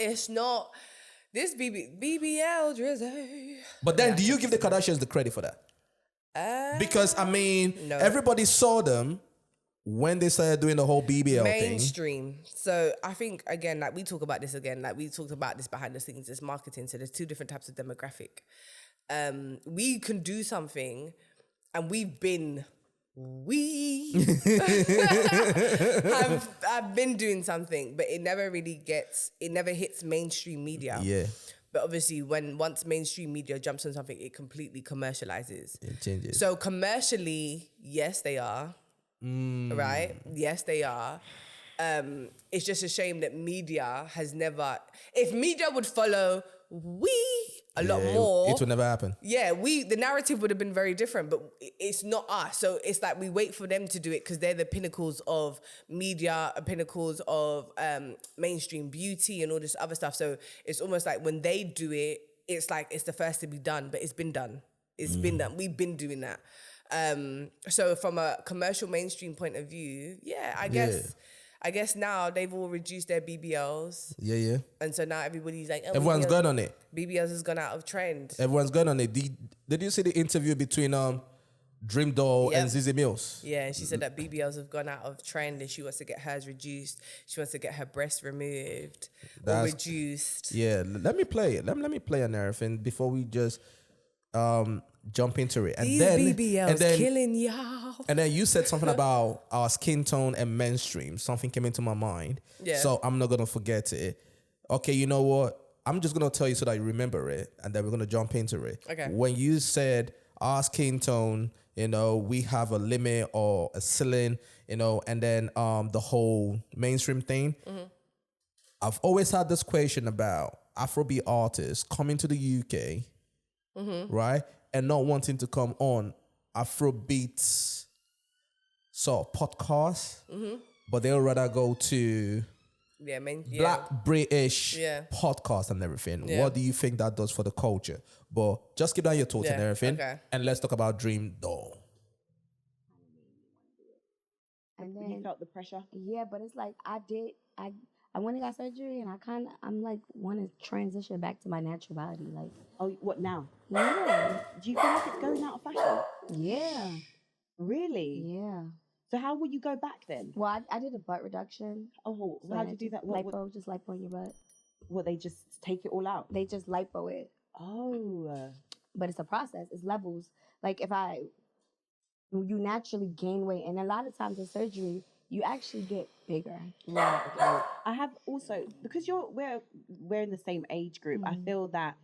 this BBL drizzy. But then do you give the Kardashians the credit for that? Because, I mean, no. Everybody saw them when they started doing the whole BBL mainstream. So I think, again, like we talk about this again, like we talked about this behind the scenes, it's marketing. So there's two different types of demographic. We can do something and I've been doing something, but it never hits mainstream media. Yeah. But obviously, once mainstream media jumps on something, it completely commercializes. It changes. So commercially, yes, they are. Right? Yes, they are. It's just a shame that media has never... If media would follow a lot more... It would never happen. Yeah, the narrative would have been very different, but it's not us. So it's like we wait for them to do it because they're the pinnacles of media, pinnacles of mainstream beauty and all this other stuff. So it's almost like when they do it, it's like it's the first to be done, but it's been done. It's been done. We've been doing that. So from a commercial mainstream point of view, I guess now they've all reduced their BBLs. Yeah. And so now everybody's like, everyone's going on it. BBLs has gone out of trend. Everyone's going on it. Did you see the interview between DreamDoll and Zizi Mills? Yeah, and she said that BBLs have gone out of trend and she wants to get hers reduced. She wants to get her breasts removed or reduced. Yeah, let me play it. Let me play an everything before we just jump into it. And These then BBLs killing y'all. And then you said something about our skin tone and mainstream. Something came into my mind. Yeah. So I'm not gonna forget it. Okay, you know what? I'm just gonna tell you so that you remember it, and then we're gonna jump into it. Okay. When you said our skin tone, we have a limit or a ceiling, and then the whole mainstream thing. Mm-hmm. I've always had this question about Afrobeat artists coming to the UK, right, and not wanting to come on Afrobeats sort of podcast, but they'll rather go to Black British podcast and everything. Yeah. What do you think that does for the culture? But just keep down your thoughts and everything, and let's talk about DreamDoll. And then you felt the pressure. Yeah, but it's like I went and got surgery, and I'm like want to transition back to my natural body. Like, oh, what now? Yeah. Do you feel like it's going out of fashion? Yeah. Really? Yeah. So how would you go back then? Well, I did a butt reduction. Oh, so how'd you do that? Lipo, just lipo on your butt. What, they just take it all out? They just lipo it. Oh. But it's a process. It's levels. Like you naturally gain weight, and a lot of times in surgery, you actually get bigger. Right. Okay. I have also, because we're in the same age group. I feel that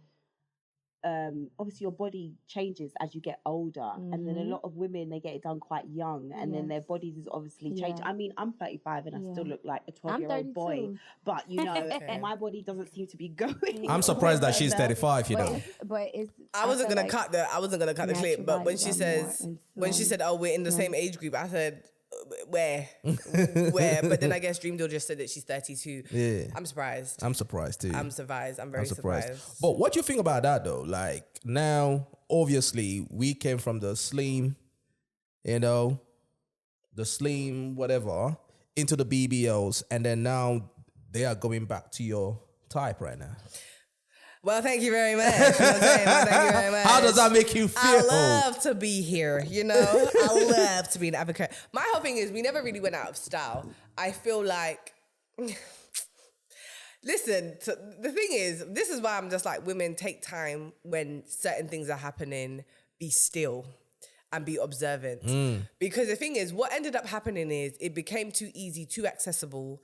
obviously your body changes as you get older, and then a lot of women, they get it done quite young, and then their bodies is obviously changing. I mean, I'm 35 and I still look like a 12-year-old boy, but my body doesn't seem to be going. I'm surprised that she's 35. But it's. I wasn't gonna cut the clip, but when she said, "Oh, we're in the same age group," I said, where? But then I guess DreamDoll just said that she's 32. Yeah. I'm surprised. I'm surprised too. I'm very surprised. But what do you think about that though? Like now, obviously, we came from the slim, the slim whatever, into the BBLs, and then now they are going back to your type right now. Well, thank you very much. Thank you very much. How does that make you feel? I love to be here, I love to be an advocate. My whole thing is we never really went out of style. I feel like... Listen, the thing is, this is why I'm just like, women, take time when certain things are happening, be still. and be observant. Because the thing is, what ended up happening is it became too easy, too accessible.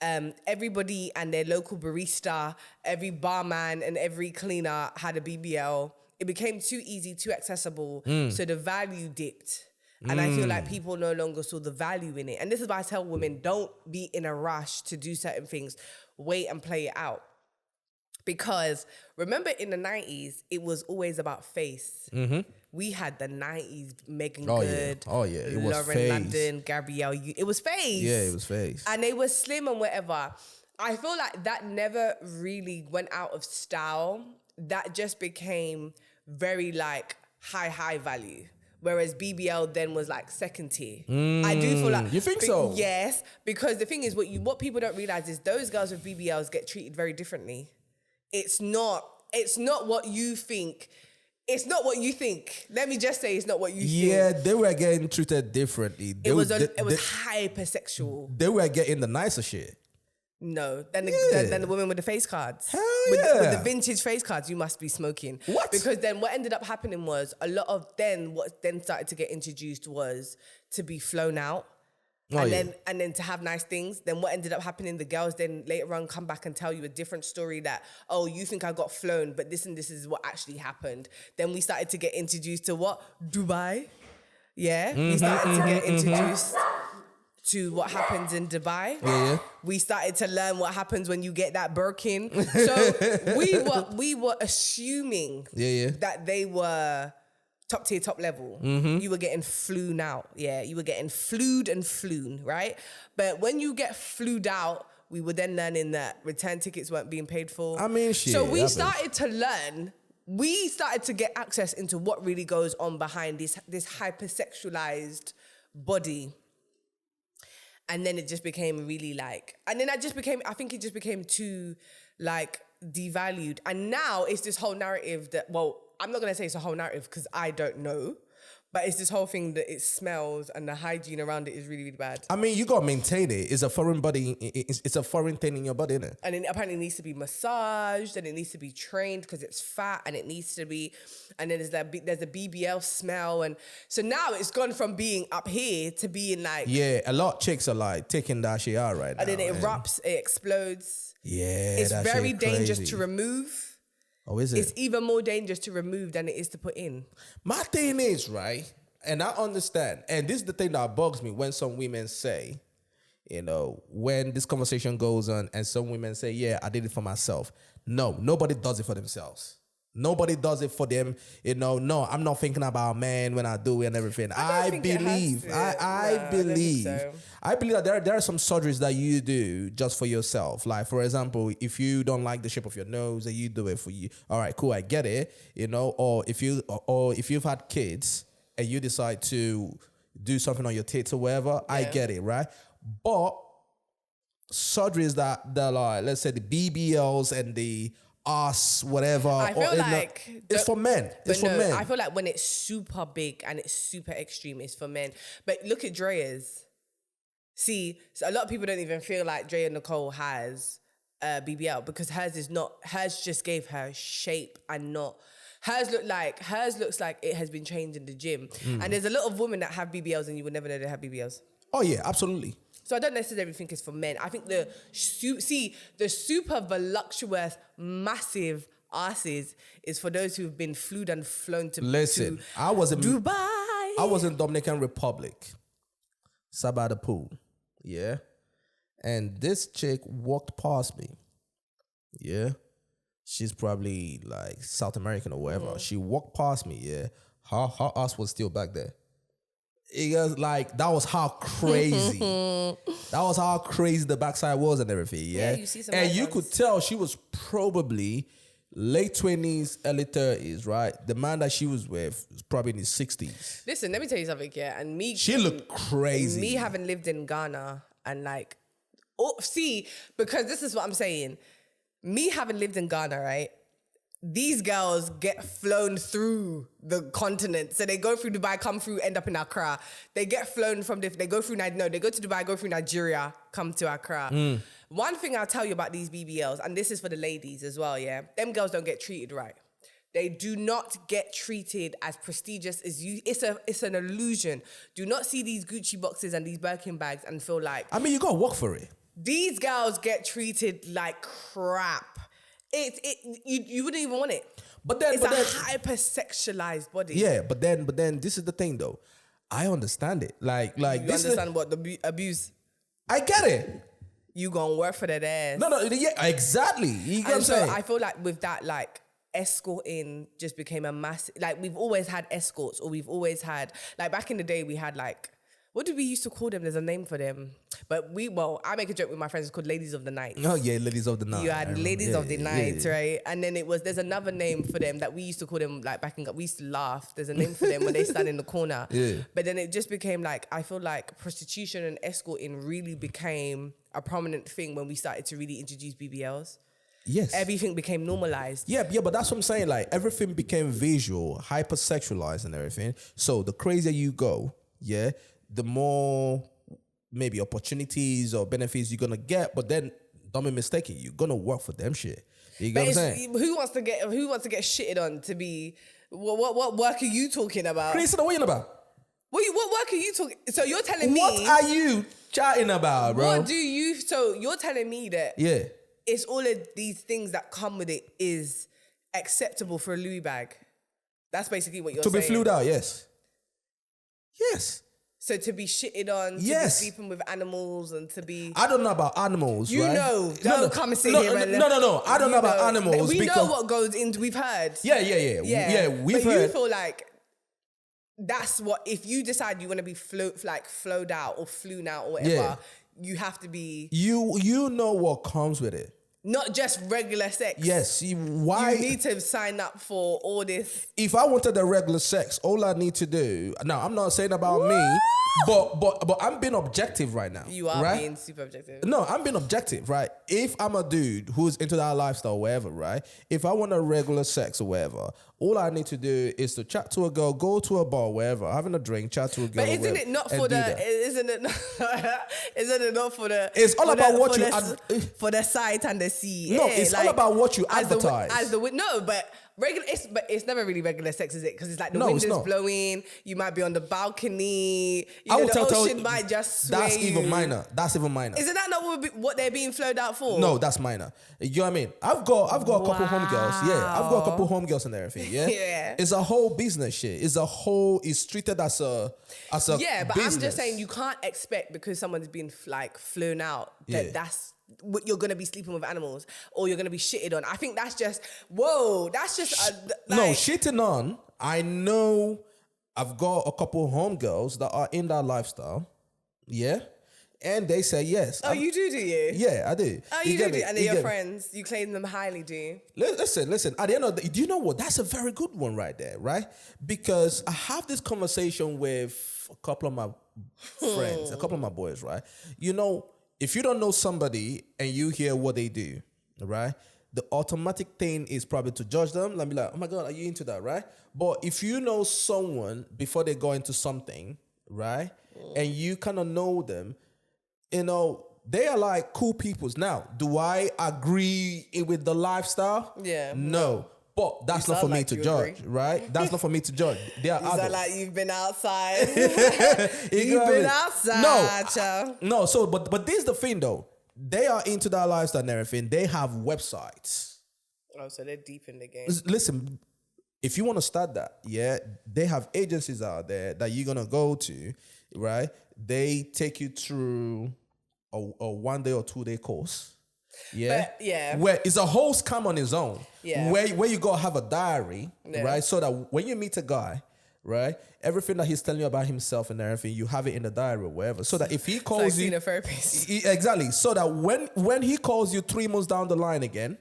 Everybody and their local barista, every barman and every cleaner had a BBL. It became too easy, too accessible. So the value dipped. And I feel like people no longer saw the value in it. And this is why I tell women, don't be in a rush to do certain things. Wait and play it out. Because remember in the 90s, it was always about face. We had the 90s, Megan Good. Yeah. Oh, yeah. It was Lauren face. London, Gabrielle. It was face. Yeah, it was face. And they were slim and whatever. I feel like that never really went out of style. That just became very like high value. Whereas BBL then was like second tier. I do feel like... You think so? Yes. Because the thing is, what people don't realize is those girls with BBLs get treated very differently. It's not what you think. It's not what you think. Let me just say it's not what you think. Yeah, they were getting treated differently. It was hypersexual. They were getting the nicer shit. No, than Yeah. the women with the face cards. Hell With yeah. the vintage face cards, you must be smoking. What? Because then what ended up happening was what then started to get introduced was to be flown out. Oh, and yeah. then to have nice things. Then what ended up happening, the girls then later on come back and tell you a different story that, oh, you think I got flown, but this and this is what actually happened. Then we started to get introduced to what? Dubai. Yeah. We started to get introduced to what happens in Dubai. Yeah. We started to learn what happens when you get that Birkin. So we were assuming that they were top tier, top level. You were getting flown out. Yeah, you were getting flued and flown, right? But when you get flued out, we were then learning that return tickets weren't being paid for. I mean, shit. So we started to learn. We started to get access into what really goes on behind this hypersexualized body. And then it just became really like, and then I think it just became too like devalued. And now it's this whole narrative that, well, I'm not going to say it's a whole narrative because I don't know, but it's this whole thing that it smells and the hygiene around it is really, really bad. I mean, you got to maintain it. It's a foreign body. It's a foreign thing in your body, innit? And it apparently needs to be massaged and it needs to be trained because it's fat and it needs to be, and then there's a BBL smell. And so now it's gone from being up here to being like... Yeah, a lot of chicks are like taking that shit out right now. And then it erupts, it explodes. Yeah, It's that very shit dangerous crazy. to remove. Oh, is it? It's even more dangerous to remove than it is to put in. My thing is, right, and I understand, and this is the thing that bugs me when some women say, you know, when this conversation goes on and some women say, yeah, I did it for myself. No, nobody does it for themselves. Nobody does it for them. You know, no, I'm not thinking about man when I do it and everything. I believe that there are some surgeries that you do just for yourself. Like, for example, if you don't like the shape of your nose, then you do it for you. All right, cool, I get it. You know, or if you've had kids and you decide to do something on your tits or whatever, I get it, right? But surgeries that like, let's say the BBLs and the ass, whatever. I feel like it's for men. It's for men. I feel like when it's super big and it's super extreme, it's for men. But look at Drea's. See, so a lot of people don't even feel like Drea Nicole has BBL because hers just gave her shape and not. Hers looks like it has been trained in the gym. And there's a lot of women that have BBLs and you would never know they have BBLs. Oh yeah, absolutely. So I don't necessarily think it's for men. I think the super voluptuous, massive asses is for those who've been flued and flown to I was in Dubai. I was in Dominican Republic, Sabah the pool, yeah, and this chick walked past me, yeah. She's probably like South American or whatever. She walked past me, yeah. Her ass was still back there. It was like, that was how crazy. That was how crazy the backside was and everything, yeah? Yeah, you see some and white you ones. could tell she was probably late 20s, early 30s, right? The man that she was with was probably in his 60s. Listen, let me tell you something, yeah. And me, She looked crazy. me having lived in Ghana and like, because this is what I'm saying. Me having lived in Ghana, right? These girls get flown through the continent. So they go through Dubai, come through, end up in Accra. They get flown from they go through, they go to Dubai, go through Nigeria, come to Accra. One thing I'll tell you about these BBLs, and this is for the ladies as well, yeah? Them girls don't get treated right. They do not get treated as prestigious as you. It's an illusion. Do not see these Gucci boxes and these Birkin bags and feel like, I mean, you gotta work for it. these girls get treated like crap. You wouldn't even want it. But then, It's a hypersexualized body. yeah. But then, this is the thing, though. I understand it. Like You this understand what the abuse? I get it. You gonna work for that ass. No, yeah, exactly. You get what I'm And so saying? I feel like with that, like, escorting just became a massive, like, we've always had escorts, or we've always had, like, back in the day we had, like, what did we used to call them? There's a name for them. But I make a joke with my friends, it's called ladies of the night. Oh yeah, ladies of the night. You I had remember. ladies Yeah, of the yeah, night, yeah. right? And then there's another name for them that we used to call them, like, back in, we used to laugh. There's a name for them when they stand in the corner. Yeah. But then it just became like, I feel like prostitution and escorting really became a prominent thing when we started to really introduce BBLs. Yes. Everything became normalized. Yeah, but that's what I'm saying. Like, everything became visual, hypersexualized and everything. So the crazier you go, yeah, the more maybe opportunities or benefits you're gonna get. But then, don't be mistaken, you're gonna work for them shit. You get what I'm saying? Who wants to get shitted on to be? What work are you talking about? Chris, what are you about? What work are you talking? So you're telling me? What are you chatting about, bro? What do you? So you're telling me that Yeah. it's all of these things that come with it is acceptable for a Louis bag. That's basically what you're To saying. be flued out, yes. Yes. So to be shitted on, to Yes. be sleeping with animals, and to be... I don't know about animals, You right? know, don't come and sit here and... No. I don't know about know. animals. We because, know what goes into... We've heard. Yeah. We've But heard. you feel like that's what... If you decide you want to be flowed out or flown out or whatever, you have to be... You know what comes with it. Not just regular sex. Yes. Why? You need to sign up for all this. If I wanted the regular sex, all I need to do. Now, I'm not saying about me, but I'm being objective right now. You are right? being super objective. No, I'm being objective, right? If I'm a dude who's into that lifestyle, or whatever, right? If I want a regular sex or whatever, all I need to do is to chat to a girl, go to a bar, wherever, having a drink, chat to a girl. But isn't it not for the? Isn't it not for the? It's all about what you for the sight and the see. No, it's all about what you advertise. Regular, it's never really regular sex, is it? Because it's like the No, wind it's is not. blowing. You might be on the balcony. I will the tell ocean might just sway that's even you. minor. That's even minor. Isn't that not what they're being flowed out for? No, that's minor. You know what I mean? I've got a couple homegirls. Yeah, I've got a couple homegirls and everything. Yeah, Yeah. It's a whole business shit. It's treated as a Yeah, but business. I'm just saying you can't expect because someone's been like flown out that Yeah. that's what you're gonna be sleeping with animals or you're gonna be shitted on. I think that's just whoa. That's just No, shitting on. I know I've got a couple homegirls that are in that lifestyle. Yeah. And they say yes. Oh, you do you? Yeah, I do. Oh, you get do. me? And they're You your get me? friends. You claim them highly, do you? Listen. At the end of the day, do you know what? That's a very good one right there, right? Because I have this conversation with a couple of my friends, a couple of my boys, right? You know, if you don't know somebody and you hear what they do, right? The automatic thing is probably to judge them. Like, be like, oh my God, are you into that, right? But if you know someone before they go into something, right? And you kind of know them, you know, they are like cool peoples. Now, do I agree with the lifestyle? Yeah. No. But that's not for sound me like to you judge, agree. right? That's not for me to judge. They are You sound adults. like you've been outside. You You've know what I been mean? outside, child. No, so but this is the thing though. They are into that lifestyle and everything. They have websites. Oh, so they're deep in the game. Listen, if you want to start that, yeah, they have agencies out there that you're gonna go to, right? They take you through a 1 day or 2 day course. Yeah. But, yeah. Where it's a whole scam on its own. Yeah. Where you gotta have a diary, Yeah. right? So that when you meet a guy, right, everything that he's telling you about himself and everything, you have it in the diary or whatever. So that if he Like calls seeing you a therapist. exactly. So that when he calls you 3 months down the line again,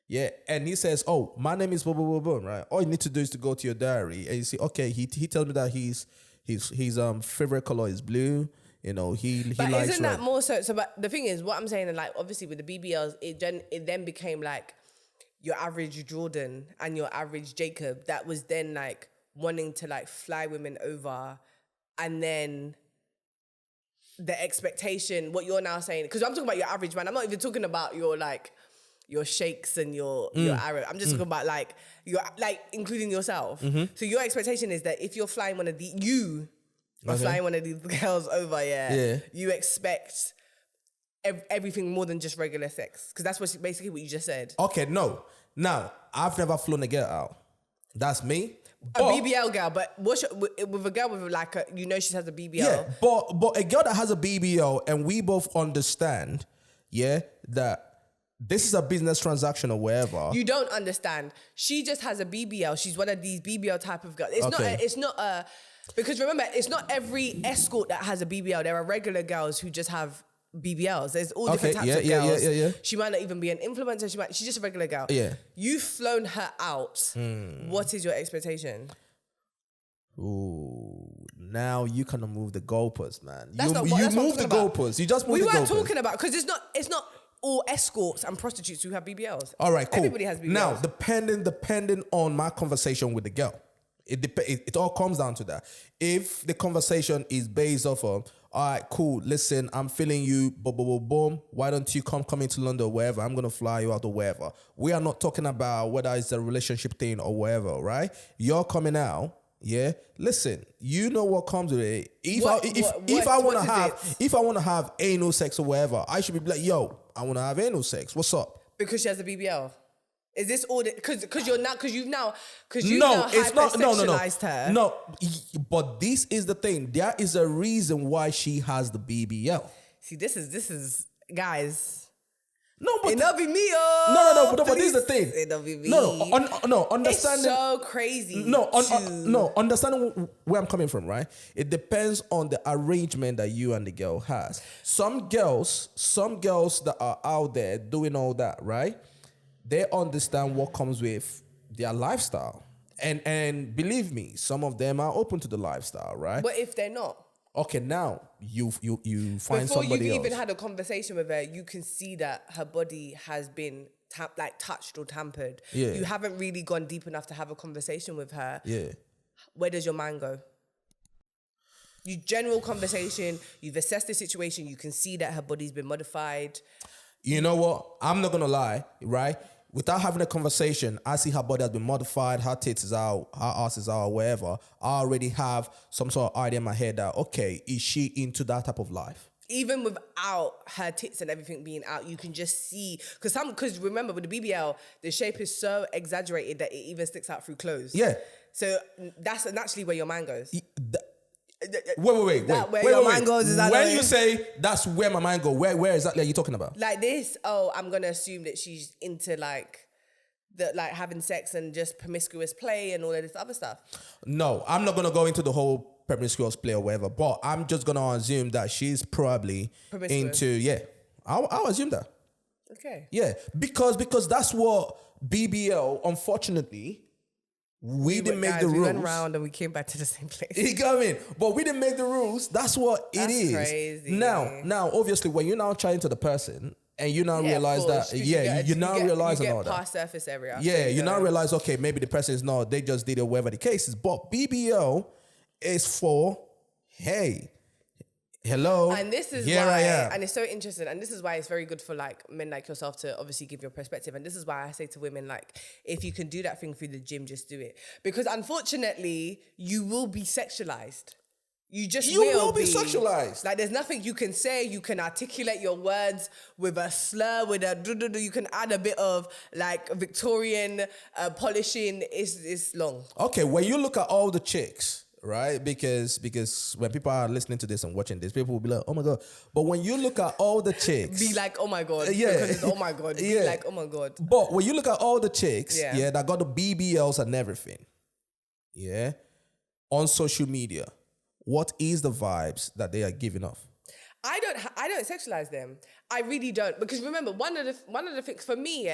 yeah, and he says, "Oh, my name is boom, boom, boom, boom," right? All you need to do is to go to your diary and you see, okay, he tells me that his favorite color is blue. You know, he But likes isn't that red. more so? So, but the thing is, what I'm saying, like, obviously with the BBLs, it then became like your average Jordan and your average Jacob that was then like wanting to like fly women over, and then the expectation, what you're now saying, because I'm talking about your average man. I'm not even talking about your like your shakes and your Arab. I'm just talking about like your like including yourself. So your expectation is that if you're flying one of the flying one of these girls over, you expect everything more than just regular sex, because that's basically what you just said. Okay, no. Now, I've never flown a girl out. That's me. A BBL girl, but with a girl with like she has a BBL. Yeah, but a girl that has a BBL, and we both understand, that this is a business transaction or whatever. You don't understand. She just has a BBL. She's one of these BBL type of girls. It's not because remember, it's not every escort that has a BBL. There are regular girls who just have BBLs. There's all different types of girls. Yeah. She might not even be an influencer. She's just a regular girl. Yeah. You've flown her out. What is your expectation? Ooh, now you kind of move the goalposts, man. That's you move the goalposts. You just move the goalposts. We weren't talking about, because it's not all escorts and prostitutes who have BBLs. All right, cool. Everybody has BBLs. Now, depending on my conversation with the girl, it all comes down to that. If the conversation is based off of, all right, cool, listen, I'm feeling you, boom, boom, boom, boom. Why don't you come into London or wherever? I'm going to fly you out or wherever. We are not talking about whether it's a relationship thing or whatever, right? You're coming out. Yeah, listen, you know what comes with it. If I want to have anal sex or whatever, I should be like, yo, I want to have anal sex. What's up? Because she has a BBL. Is this all? Because you've now hypersexualized her. No, but this is the thing. There is a reason why she has the BBL. See, this is guys. No, but it'll be me. But this is the thing. It'll be me. No, understanding. It's so crazy. Understanding where I'm coming from, right? It depends on the arrangement that you and the girl has. Some girls that are out there doing all that, right? They understand what comes with their lifestyle, and believe me, some of them are open to the lifestyle, right? But if they're not. Okay, now you find before somebody else. Before you've even had a conversation with her, you can see that her body has been touched or tampered. Yeah. You haven't really gone deep enough to have a conversation with her. Yeah. Where does your man go? You general conversation, you've assessed the situation, you can see that her body's been modified. You know what? I'm not gonna lie, right? Without having a conversation, I see her body has been modified, her tits is out, her ass is out, or whatever. I already have some sort of idea in my head that, okay, is she into that type of life? Even without her tits and everything being out, you can just see, because remember with the BBL, the shape is so exaggerated that it even sticks out through clothes. Yeah. So that's naturally where your man goes. Wait. Where your mind goes is that when you say that's where my mind goes, where exactly are you talking about? Like this, I'm gonna assume that she's into like having sex and just promiscuous play and all of this other stuff. No, I'm not gonna go into the whole promiscuous play or whatever, but I'm just gonna assume that she's probably into I'll assume that. Okay. Yeah, because that's what BBL, unfortunately. We didn't make the rules. We went round and we came back to the same place. You get what I mean? But we didn't make the rules. That's what it is. Crazy. Now, obviously, when you're now chatting to the person and you now realize that, you now realize all that. Past surface area. Yeah, you now realize, okay, maybe the person is not, they just did it, whatever the case is. But BBL is for, hey, hello. And this is why, and it's so interesting. And this is why it's very good for like men like yourself to obviously give your perspective. And this is why I say to women, like, if you can do that thing through the gym, just do it. Because unfortunately, you will be sexualized. You will be sexualized. Like, there's nothing you can say. You can articulate your words with a slur, with a you can add a bit of like Victorian polishing. It's long. Okay, when you look at all the chicks, right? Because when people are listening to this and watching this, people will be like, oh my God. But when you look at all the chicks. Be like, oh my God. Yeah. Because it's oh my God. Be like, oh my God. But when you look at all the chicks, that got the BBLs and everything, on social media, what is the vibes that they are giving off? I don't sexualize them. I really don't. Because remember, one of the things for me,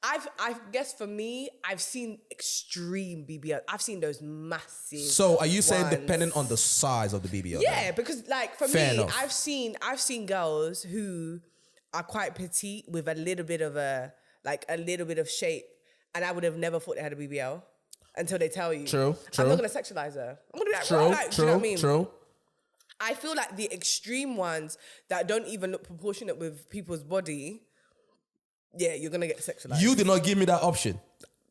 I guess for me, I've seen extreme BBL. I've seen those massive. So are you saying depending on the size of the BBL? Yeah, because like for me, enough. I've seen girls who are quite petite with a little bit of shape, and I would have never thought they had a BBL until they tell you. True. I'm not gonna sexualize her. I'm gonna be like, do you know what I mean? True. I feel like the extreme ones that don't even look proportionate with people's body, yeah, you're gonna get sexualized. You did not give me that option.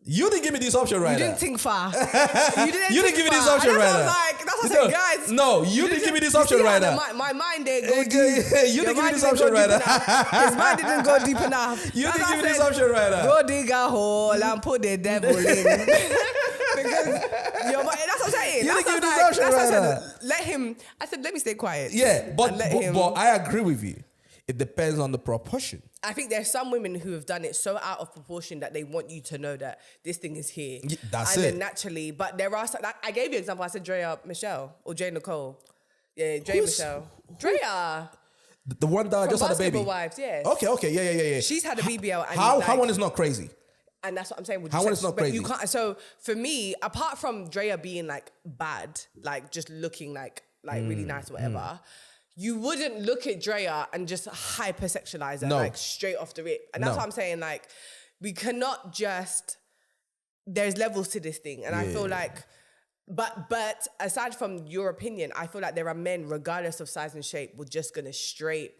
You didn't give me this option right You now. didn't think far. You didn't give me this far. option And right that's now. what I was like, that's what I said, guys. No, you didn't give me this option right now. My mind didn't go deep. You didn't give me this option right now. His mind didn't go deep enough. You That's didn't why give I me this said, option right now. Go dig a hole and put the devil in. Because your mind, that's what I'm saying. You didn't give me this That's option what I right said. now. Let him. I said, let me stay quiet. Yeah, but And let him. I agree with you. It depends on the proportion. I think there's some women who have done it so out of proportion that they want you to know that this thing is here. That's and it. then naturally, but there are some, like, I gave you an example. I said Drea Michelle or Jay Nicole. Yeah, Drea Michelle. Drea. The one that just had a baby. Basketball Wives, yes. Okay, yeah. She's had a BBL. And How one is not crazy? And that's what I'm saying. How one is not crazy? You can't. So for me, apart from Drea being like bad, like just looking like really nice or whatever, you wouldn't look at Drea and just hypersexualize her like straight off the rip. And that's what I'm saying. Like we cannot just. There's levels to this thing, and I feel like. But aside from your opinion, I feel like there are men, regardless of size and shape, we're just gonna straight.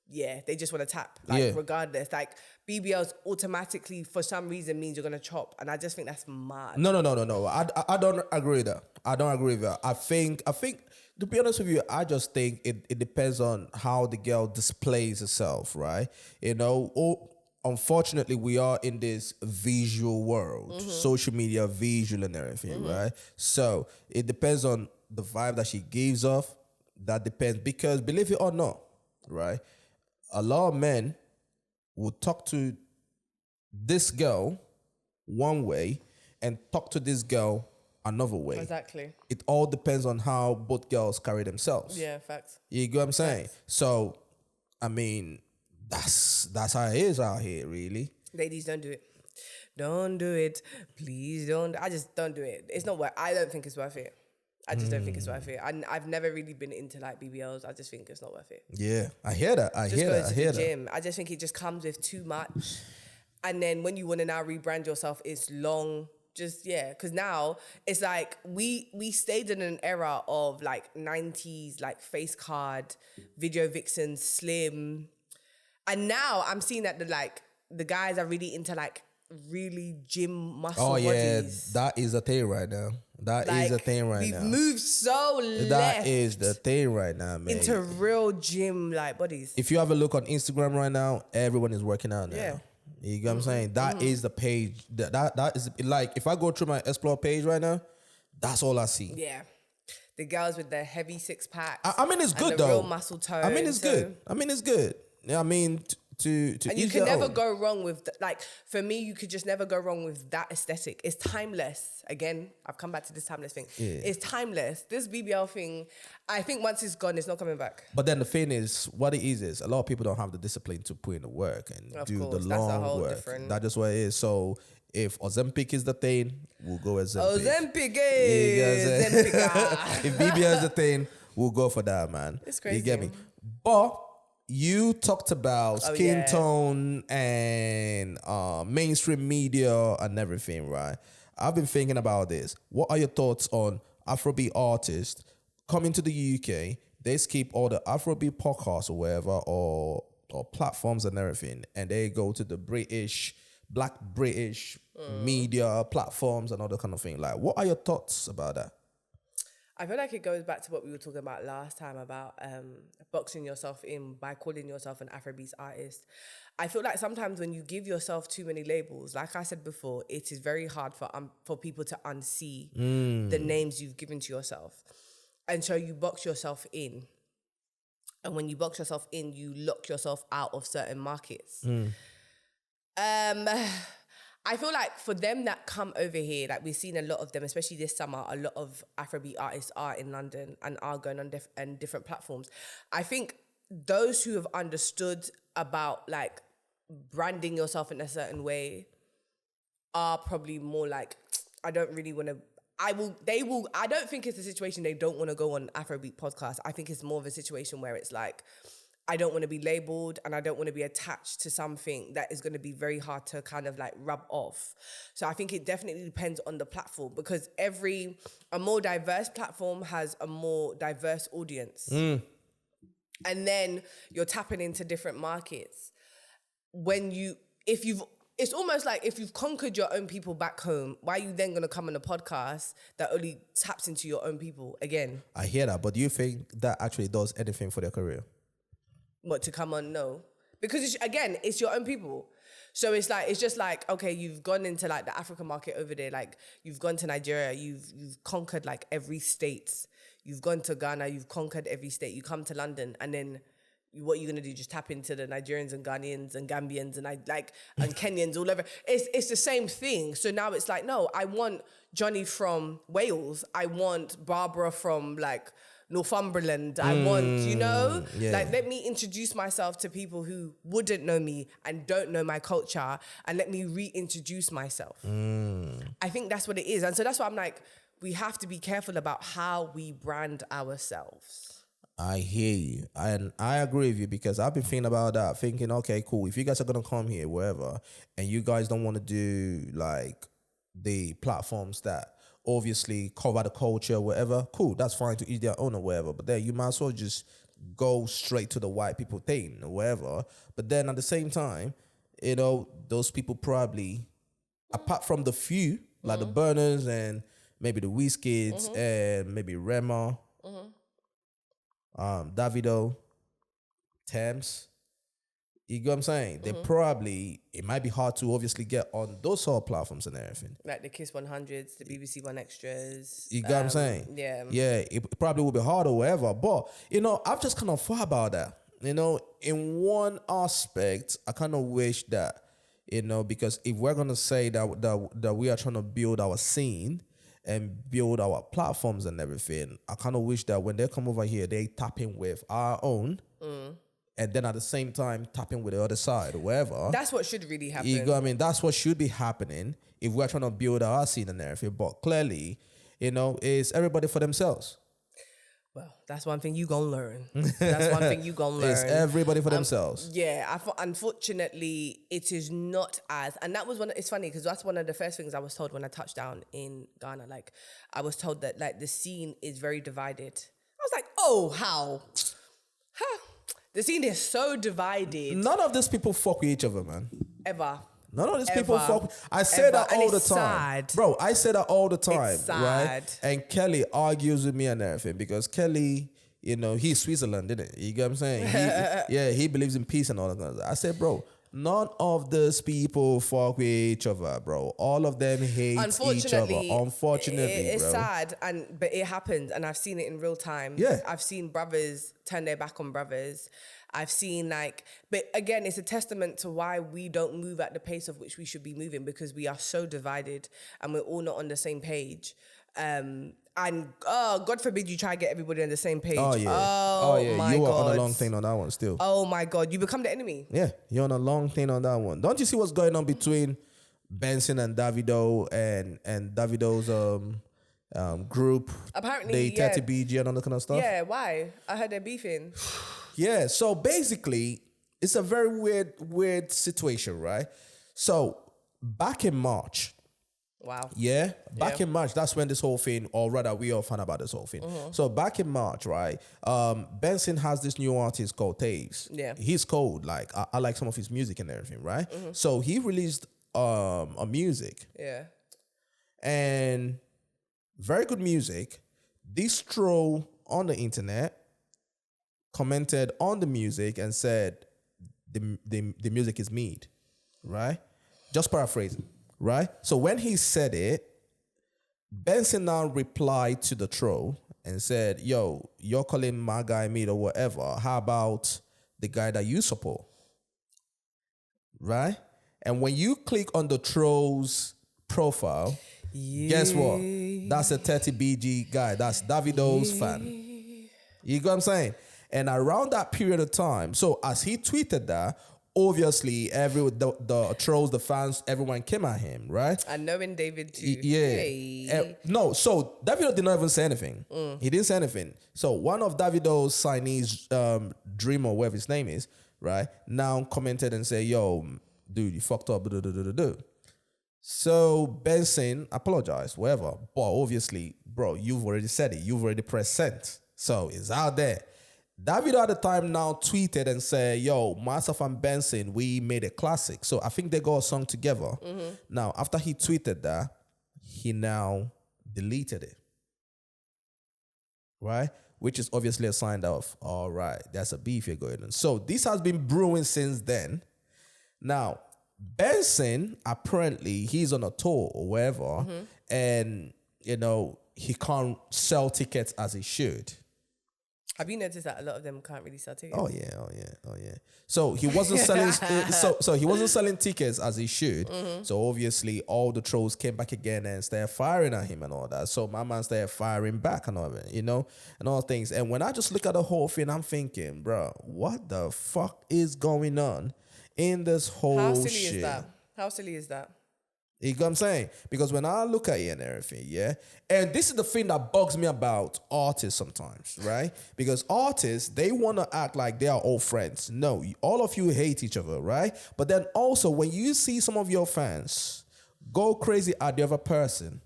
Yeah, they just want to tap, regardless. Like BBLs automatically, for some reason, means you're gonna chop, and I just think that's mad. No. I don't agree with that. I don't agree with that. I think to be honest with you, I just think it depends on how the girl displays herself, right? You know, unfortunately, we are in this visual world, social media visual and everything, right? So it depends on the vibe that she gives off. That depends, because believe it or not, right? A lot of men will talk to this girl one way and talk to this girl another way. Exactly. It all depends on how both girls carry themselves. Yeah, facts. You get what I'm saying? So, I mean, that's how it is out here, really. Ladies, don't do it. Don't do it. Please don't. I just don't do it. It's not worth. I don't think it's worth it. I just don't think it's worth it. I've never really been into like BBLs. I just think it's not worth it. Yeah, I hear that. I Just hear go that. to I hear the that. gym. I just think it just comes with too much. And then when you want to now rebrand yourself, it's long. Just, yeah. Because now it's like we stayed in an era of like 90s, like face card, video vixen, slim. And now I'm seeing that the guys are really into like really gym muscle bodies. That is a thing right now. That is a thing right now. We've moved so left. That is the thing right now, man. Into real gym like bodies. If you have a look on Instagram right now, everyone is working out now. Yeah. You get what I'm saying? That is the page. That is like, if I go through my Explore page right now, that's all I see. Yeah. The girls with the heavy six packs. I mean, it's good and though. Real muscle tone. I mean, it's good. Yeah, I mean, to and you each can their never own. go wrong with for me, you could just never go wrong with that aesthetic. It's timeless. Again, I've come back to this timeless thing. Yeah. It's timeless. This BBL thing, I think once it's gone, it's not coming back. But then the thing is, what it is a lot of people don't have the discipline to put in the work and Of do course, the that's a long whole work. different- That's just what it is. So if Ozempic is the thing, we'll go Ozempic. Ozempic, If BBL is the thing, we'll go for that, man. It's crazy. You get me? But you talked about skin tone and mainstream media and everything, right? I've been thinking about this. What are your thoughts on Afrobeat artists coming to the UK? They skip all the Afrobeat podcasts or wherever or platforms and everything, and they go to the Black British media platforms and all that kind of thing. Like, what are your thoughts about that? I feel like it goes back to what we were talking about last time about boxing yourself in by calling yourself an Afrobeats artist. I feel like sometimes when you give yourself too many labels, like I said before, it is very hard for people to unsee the names you've given to yourself. And so you box yourself in. And when you box yourself in, you lock yourself out of certain markets. I feel like for them that come over here, like we've seen a lot of them, especially this summer, a lot of Afrobeat artists are in London and are going on different platforms. I think those who have understood about like branding yourself in a certain way are probably more like, I don't really want to, I don't think it's a situation they don't want to go on Afrobeat podcast. I think it's more of a situation where it's like, I don't want to be labeled and I don't want to be attached to something that is going to be very hard to kind of like rub off. So I think it definitely depends on the platform, because a more diverse platform has a more diverse audience. And then you're tapping into different markets. it's almost like if you've conquered your own people back home, why are you then going to come on a podcast that only taps into your own people again? I hear that, but do you think that actually does anything for their career? What, to come on? No. Because it's your own people. So it's just like, okay, you've gone into like the African market over there. Like you've gone to Nigeria, you've conquered like every state. You've gone to Ghana, you've conquered every state. You come to London and then what are you gonna do? Just tap into the Nigerians and Ghanaians and Gambians and and Kenyans all over. It's the same thing. So now it's like, no, I want Johnny from Wales. I want Barbara from like Northumberland. I want, let me introduce myself to people who wouldn't know me and don't know my culture, and let me reintroduce myself. I think that's what it is. And so that's why I'm like, we have to be careful about how we brand ourselves. I hear you. And I agree with you because I've been thinking about that, thinking, okay, cool. If you guys are going to come here, wherever, and you guys don't want to do like the platforms that obviously cover the culture, whatever, cool, that's fine, to each their own or whatever. But then you might as well just go straight to the white people thing or whatever. But then at the same time, those people probably, apart from the few, like the Burners and maybe the Wizkids and maybe Rema, Davido, Thames, you get what I'm saying? They probably, it might be hard to obviously get on those sort of platforms and everything. Like the Kiss 100s, the BBC One Extras. You get what I'm saying? Yeah. Yeah, it probably will be hard or whatever. But, I've just kind of thought about that. In one aspect, I kind of wish that, because if we're going to say that we are trying to build our scene and build our platforms and everything, I kind of wish that when they come over here, they tap in with our own, and then at the same time tap in with the other side, or whatever. That's what should really happen. You know what I mean? That's what should be happening if we're trying to build our scene and everything. But clearly, it's everybody for themselves. Well, that's one thing you gonna learn. That's one thing you gonna learn. It's everybody for themselves. Yeah, unfortunately, it is not as, and that was it's funny because that's one of the first things I was told when I touched down in Ghana. Like, I was told that like the scene is very divided. I was like, oh, how? Huh. The scene is so divided. None of these people fuck with each other, man. Ever. None of these people fuck. I say that all the time. Sad. Bro, I say that all the time. It's sad. Right? And Kelly argues with me and everything because Kelly, he's Switzerland, didn't it? You get what I'm saying? He believes in peace and all that kind of stuff. I said, bro, none of these people fuck with each other, bro. All of them hate each other. Unfortunately, it's bro. sad, but it happens, and I've seen it in real time. Yeah. I've seen brothers turn their back on brothers. I've seen but again, it's a testament to why we don't move at the pace of which we should be moving, because we are so divided and we're all not on the same page. And God forbid you try to get everybody on the same page. Oh yeah. My You are God. on a long thing on that one still. Oh my God, you become the enemy. Yeah, you're on a long thing on that one. Don't you see what's going on between Benson and Davido and Davido's group? Apparently, they 30 BG and all that kind of stuff. Yeah, why? I heard they're beefing. Yeah, so basically, it's a very weird situation, right? So back in March. Wow. Yeah, back in March, that's when this whole thing, or rather, we all found about this whole thing. So back in March, right? Benson has this new artist called Taves. Yeah, he's cold. Like I like some of his music and everything, right? So he released a music. Yeah, and very good music. Distro on the internet commented on the music and said the music is mead, right? Just paraphrasing, right? So when he said it, Benson now replied to the troll and said, yo, you're calling my guy mead or whatever. How about the guy that you support? Right? And when you click on the troll's profile, guess what? That's a 30 BG guy. That's Davido's fan. You get what I'm saying? And around that period of time, so as he tweeted that, obviously the trolls, the fans, everyone came at him, right? And knowing David too. Yeah. Hey. No, so Davido did not even say anything. He didn't say anything. So one of Davido's signees, Dream or whatever his name is, right, now commented and say, yo, dude, you fucked up. So Benson apologized, whatever. But obviously, bro, you've already said it. You've already pressed send. So it's out there. Davido at the time now tweeted and said, yo, myself and Benson, we made a classic. So I think they got a song together. Now, after he tweeted that, he now deleted it. Right? Which is obviously a sign of, all right, there's a beef here going on. So this has been brewing since then. Now, Benson, apparently, he's on a tour or wherever, and, you know, he can't sell tickets as he should. Have you noticed that a lot of them can't really sell tickets? Oh yeah. So he wasn't selling. so he wasn't selling tickets as he should. So obviously all the trolls came back again and started firing at him and all that. So my man started firing back and all that, you know, and all things. And when I just look at the whole thing, I'm thinking, bro, what the fuck is going on in this whole How silly shit? is that? How silly is that? You know what I'm saying? Because when I look at it and everything, yeah, and this is the thing that bugs me about artists sometimes, right? Because artists, they want to act like they are all friends. No, all of you hate each other, right? But then also, when you see some of your fans go crazy at the other person,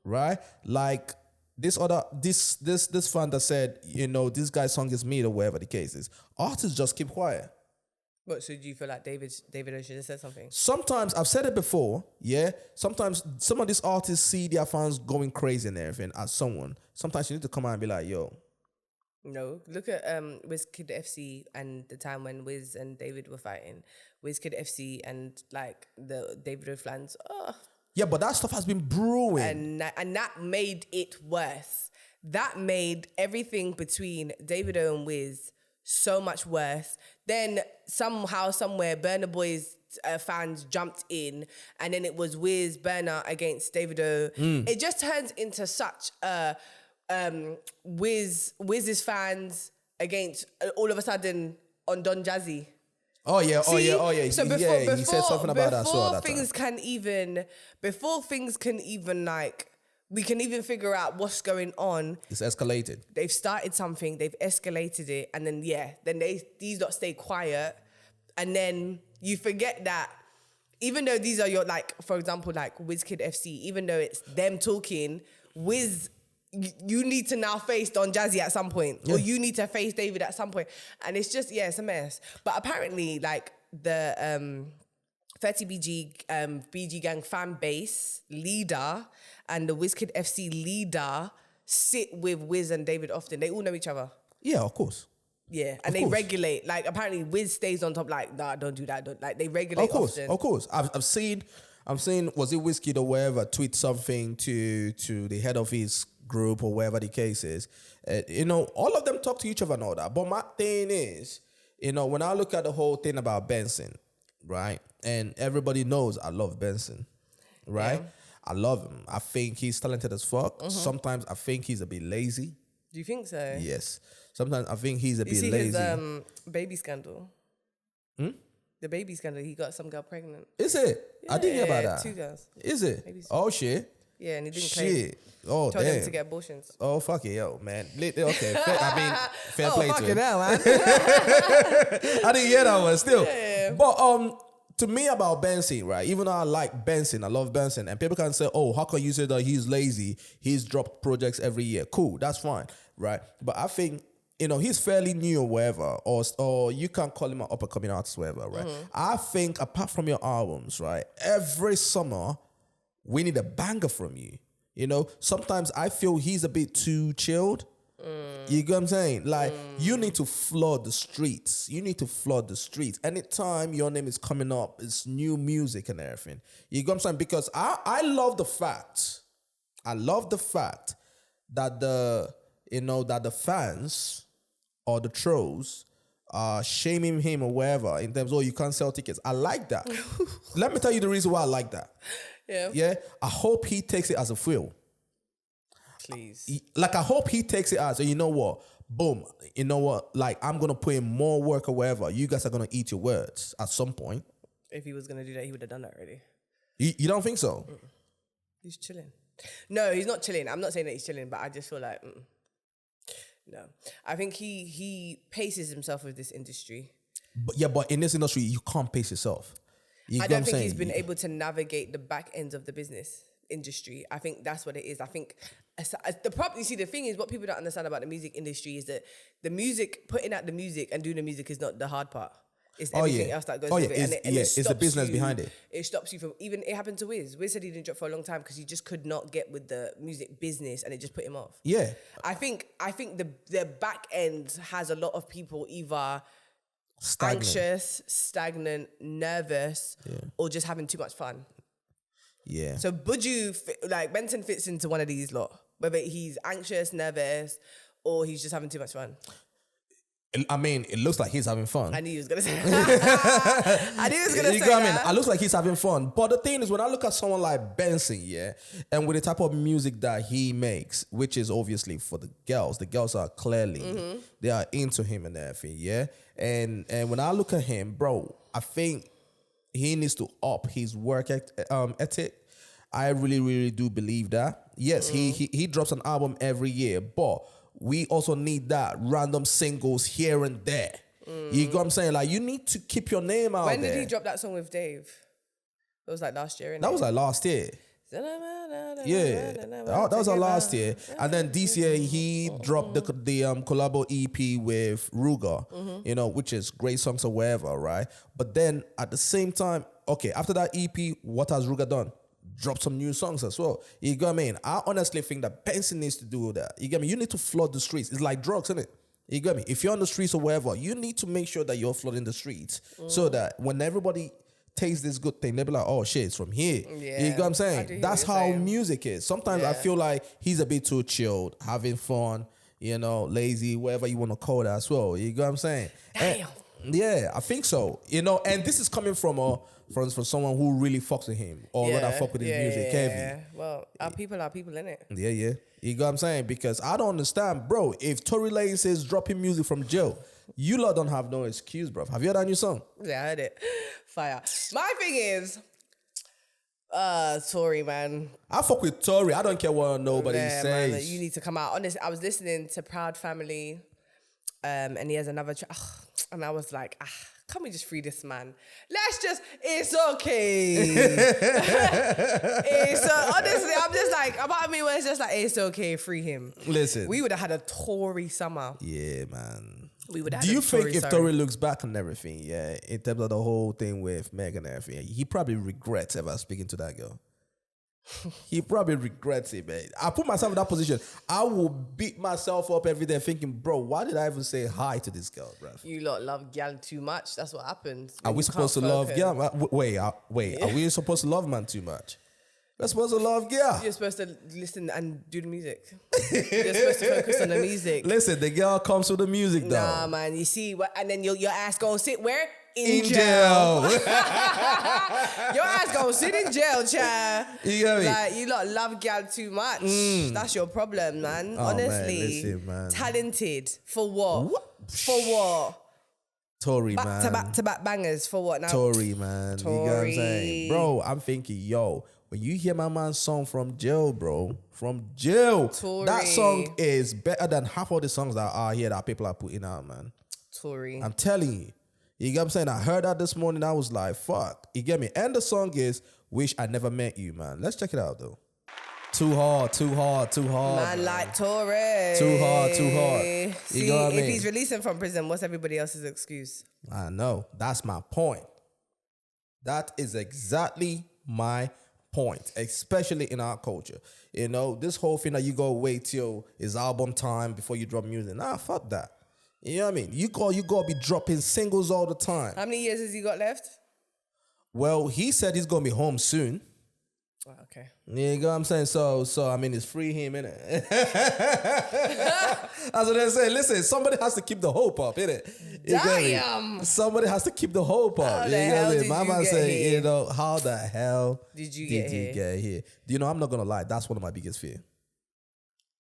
right? Like this fan that said, you know, this guy's song is me or whatever the case is. Artists just keep quiet. What, so do you feel like Davido should have said something? Sometimes, I've said it before, yeah? Sometimes some of these artists see their fans going crazy and everything as someone. Sometimes you need to come out and be like, yo. No. Look at WizKid FC and the time when Wiz and David were fighting. WizKid FC and like the Davido fans. Oh. Yeah, but that stuff has been brewing. And that made it worse. That made everything between Davido and Wiz so much worse. Then somehow, somewhere, Burna Boy's fans jumped in, and then it was Wiz, Burna against Davido. It just turns into such Wiz's fans against all of a sudden on Don Jazzy. Oh yeah. So before he said something about that. Before things can even like, we can even figure out what's going on. It's escalated. They've started something, they've escalated it, and then these lot stay quiet, and then you forget that even though these are your, like, for example, like WizKid FC, even though it's them talking, Wiz, you need to now face Don Jazzy at some point, or you need to face David at some point, and it's just it's a mess. But apparently, like the 30BG Gang fan base leader and the WizKid FC leader sit with Wiz and David often. They all know each other. Yeah, of course. Yeah, and they regulate. Like apparently, Wiz stays on top. Like, nah, don't do that. Don't, like, they regulate. Of course. I've seen. Was it WizKid or wherever tweet something to the head of his group or wherever the case is. You know, all of them talk to each other and all that. But my thing is, you know, when I look at the whole thing about Benson, right, and everybody knows I love Benson, right? Yeah. I love him. I think he's talented as fuck. Sometimes I think he's a bit lazy. Do you think so? Yes. Sometimes I think he's a bit lazy. You see his baby scandal? The baby scandal, he got some girl pregnant. Is it? Yeah, I didn't hear about that. 2 girls. Is it? Oh, shit. Yeah, and he didn't claim. Oh, told damn. them to get abortions. Oh, fuck it, yo, man. Okay, fair play to him. Hell, man. I didn't hear that one still. Yeah. But to me about Benson, right? Even though I like Benson, I love Benson, and people can say, "Oh, how can you say that he's lazy? He's dropped projects every year." Cool, that's fine, right? But I think, you know, he's fairly new or whatever, or you can call him an up-and-coming artist, whatever, right? I think apart from your albums, right, every summer we need a banger from you. You know, sometimes I feel he's a bit too chilled. You get what I'm saying? Like, you need to flood the streets. Anytime your name is coming up, it's new music and everything. You get what I'm saying? Because I love the fact that the fans or the trolls are shaming him or whatever in terms of, you can't sell tickets. I like that. Let me tell you the reason why I like that. Yeah. I hope he takes it as a thrill. Please. Like, I hope he takes it as, you know what? Boom. You know what? Like, I'm going to put in more work or whatever. You guys are going to eat your words at some point. If he was going to do that, he would have done that already. You don't think so? He's chilling. No, he's not chilling. I'm not saying that he's chilling, but I just feel like, no. I think he paces himself with this industry. But in this industry, you can't pace yourself. I don't think he's been able to navigate the back ends of the business industry. I think that's what it is. I think You see, the thing is, what people don't understand about the music industry is that putting out the music and doing the music is not the hard part. It's everything else that goes with it. It's the business behind it. It stops you from, even it happened to Wiz. Wiz said he didn't drop for a long time because he just could not get with the music business and it just put him off. Yeah. I think the back end has a lot of people either anxious, stagnant, nervous, or just having too much fun. Yeah. So Buju, like Benson fits into one of these lot, whether he's anxious, nervous, or he's just having too much fun. I mean, it looks like he's having fun. I knew he was going to say that. I knew he was going to say You know what I mean? that. It looks like he's having fun. But the thing is, when I look at someone like Benson, and with the type of music that he makes, which is obviously for the girls are clearly, they are into him and everything, And when I look at him, bro, I think he needs to up his work ethic. I really, really do believe that. Yes, he drops an album every year, but we also need that random singles here and there. You know what I'm saying? Like, you need to keep your name out there. When did he drop that song with Dave? It was like last year, innit? That was like last year. Yeah, that was our last year. And then this year, he dropped the collabo EP with Ruger, you know, which is great songs or whatever, right? But then at the same time, okay, after that EP, what has Ruger done? Drop some new songs as well. You get what I mean? I honestly think that Benson needs to do that. You get me? You need to flood the streets. It's like drugs, isn't it? You get me? If you're on the streets or wherever, you need to make sure that you're flooding the streets so that when everybody tastes this good thing, they'll be like, oh shit, it's from here. Yeah, you get what I'm saying? That's how saying. music is. Sometimes I feel like he's a bit too chilled, having fun, you know, lazy, whatever you want to call it as well. You get what I'm saying? Damn. Yeah, I think so. You know, and this is coming from someone who really fucks with him or rather fuck with his music heavy. Well, our people are people, innit? Yeah. You know what I'm saying? Because I don't understand, bro. If Tory Lanez is dropping music from jail, you lot don't have no excuse, bro. Have you heard that new song? Yeah, I heard it. Fire. My thing is, Tory, man. I fuck with Tory. I don't care what nobody says. Man, you need to come out. Honestly, I was listening to Proud Family, and he has another track, and I was like, can we just free this man? It's okay. Honestly, I'm just like, about me when it's just like, it's okay, free him. Listen. We would have had a Tory summer. Yeah, man. We would have Do had you a Tory think if summer. Tory looks back on everything, in terms of the whole thing with Meg and everything, he probably regrets ever speaking to that girl? He probably regrets it, man. I put myself in that position. I will beat myself up every day thinking, bro, why did I even say hi to this girl, bro? You lot love gal too much. That's what happens. Are we supposed to love girl? Wait. Are we supposed to love man too much? We're supposed to love girl. You're supposed to listen and do the music. You're supposed to focus on the music. Listen, the girl comes with the music, though. Nah, man. You see what? And then your ass gonna sit where? In jail. Your ass gonna sit in jail, child. You get me? Like, you lot love gal too much. That's your problem, man. Oh, Honestly. man, listen, man. Talented. For what? For what? Tory, Back man. to back to back bangers. For what now? Tory, man. You get what I'm Tory. saying? Bro, I'm thinking, yo, when you hear my man's song from jail, bro, from jail, Tory. that song is better than half of the songs that are here that people are putting out, man. Tory. I'm telling you. You get what I'm saying? I heard that this morning. I was like, fuck. You get me? And the song is Wish I Never Met You, man. Let's check it out, though. Too hard. Man, like Tory. Too hard. See, You know what I mean? if he's releasing from prison, what's everybody else's excuse? I know. That's my point. That is exactly my point, especially in our culture. You know, this whole thing that you go wait till it's album time before you drop music. Nah, fuck that. You know what I mean? You gotta be dropping singles all the time. How many years has he got left? Well, he said he's gonna be home soon. Oh, okay. You know what I'm saying? So I mean, it's free him, innit? That's what they're saying. Listen, somebody has to keep the hope up, innit? You get me? Damn. Somebody has to keep the hope up. How the hell did My you man get say, here? you know, how the hell Did you get here? Do you know, I'm not gonna lie, that's one of my biggest fears.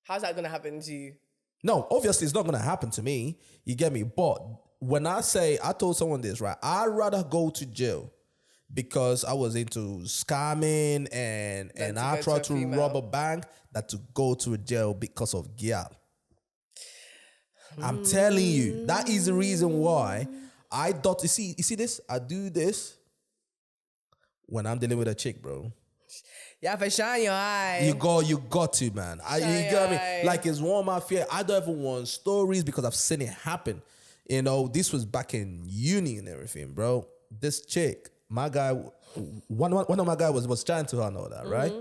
How's that gonna happen to you? No, obviously it's not gonna happen to me. You get me? But when I told someone this, right? I'd rather go to jail because I was into scamming and to I go tried to to a female. rob a bank than to go to a jail because of girl. I'm telling you, that is the reason why I thought, you see this? I do this when I'm dealing with a chick, bro. You have to shine your eye. You got to, man. You got me. Like it's one of my fear. I don't even want stories because I've seen it happen. You know, this was back in uni and everything, bro. This chick, my guy, one of my guys was chatting to her and all that, right?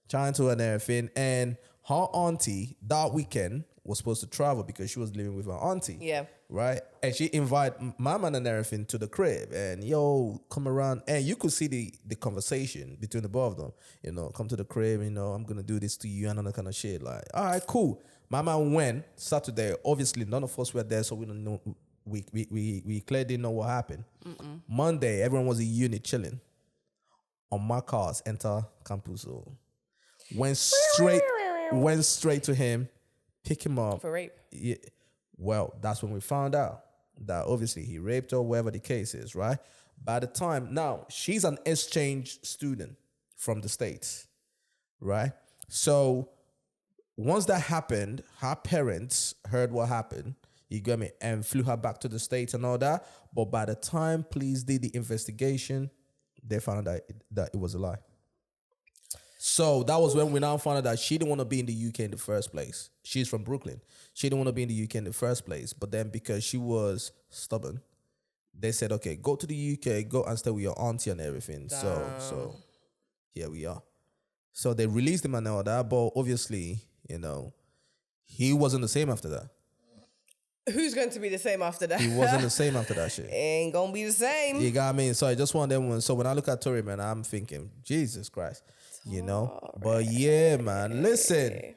Chatting to her and everything. And her auntie that weekend was supposed to travel because she was living with her auntie. Yeah. Right? And she invited my man and everything to the crib. And yo, come around. And you could see the conversation between the both of them. You know, come to the crib, you know, I'm going to do this to you and all that kind of shit. Like, all right, cool. My man went Saturday. Obviously, none of us were there, so we don't know. We clearly didn't know what happened. Monday, everyone was in unit chilling. On my cars, enter Campuso. Went straight to him, pick him up. For rape. Yeah. Well, that's when we found out that obviously he raped her, whatever the case is, right? By the time, now, she's an exchange student from the States, right? So once that happened, her parents heard what happened, you get me, and flew her back to the States and all that. But by the time police did the investigation, they found out that it was a lie. So that was when we now found out that she didn't want to be in the UK in the first place. She's from Brooklyn. She didn't want to be in the UK in the first place. But then because she was stubborn, they said, okay, go to the UK, go and stay with your auntie and everything. Damn. So here we are. So they released him and all that. But obviously, you know, he wasn't the same after that. Who's going to be the same after that? He wasn't the same after that shit. Ain't gonna be the same. You got me? So I just want them ones. So when I look at Tory, man, I'm thinking, Jesus Christ. You know? But yeah, man. Listen.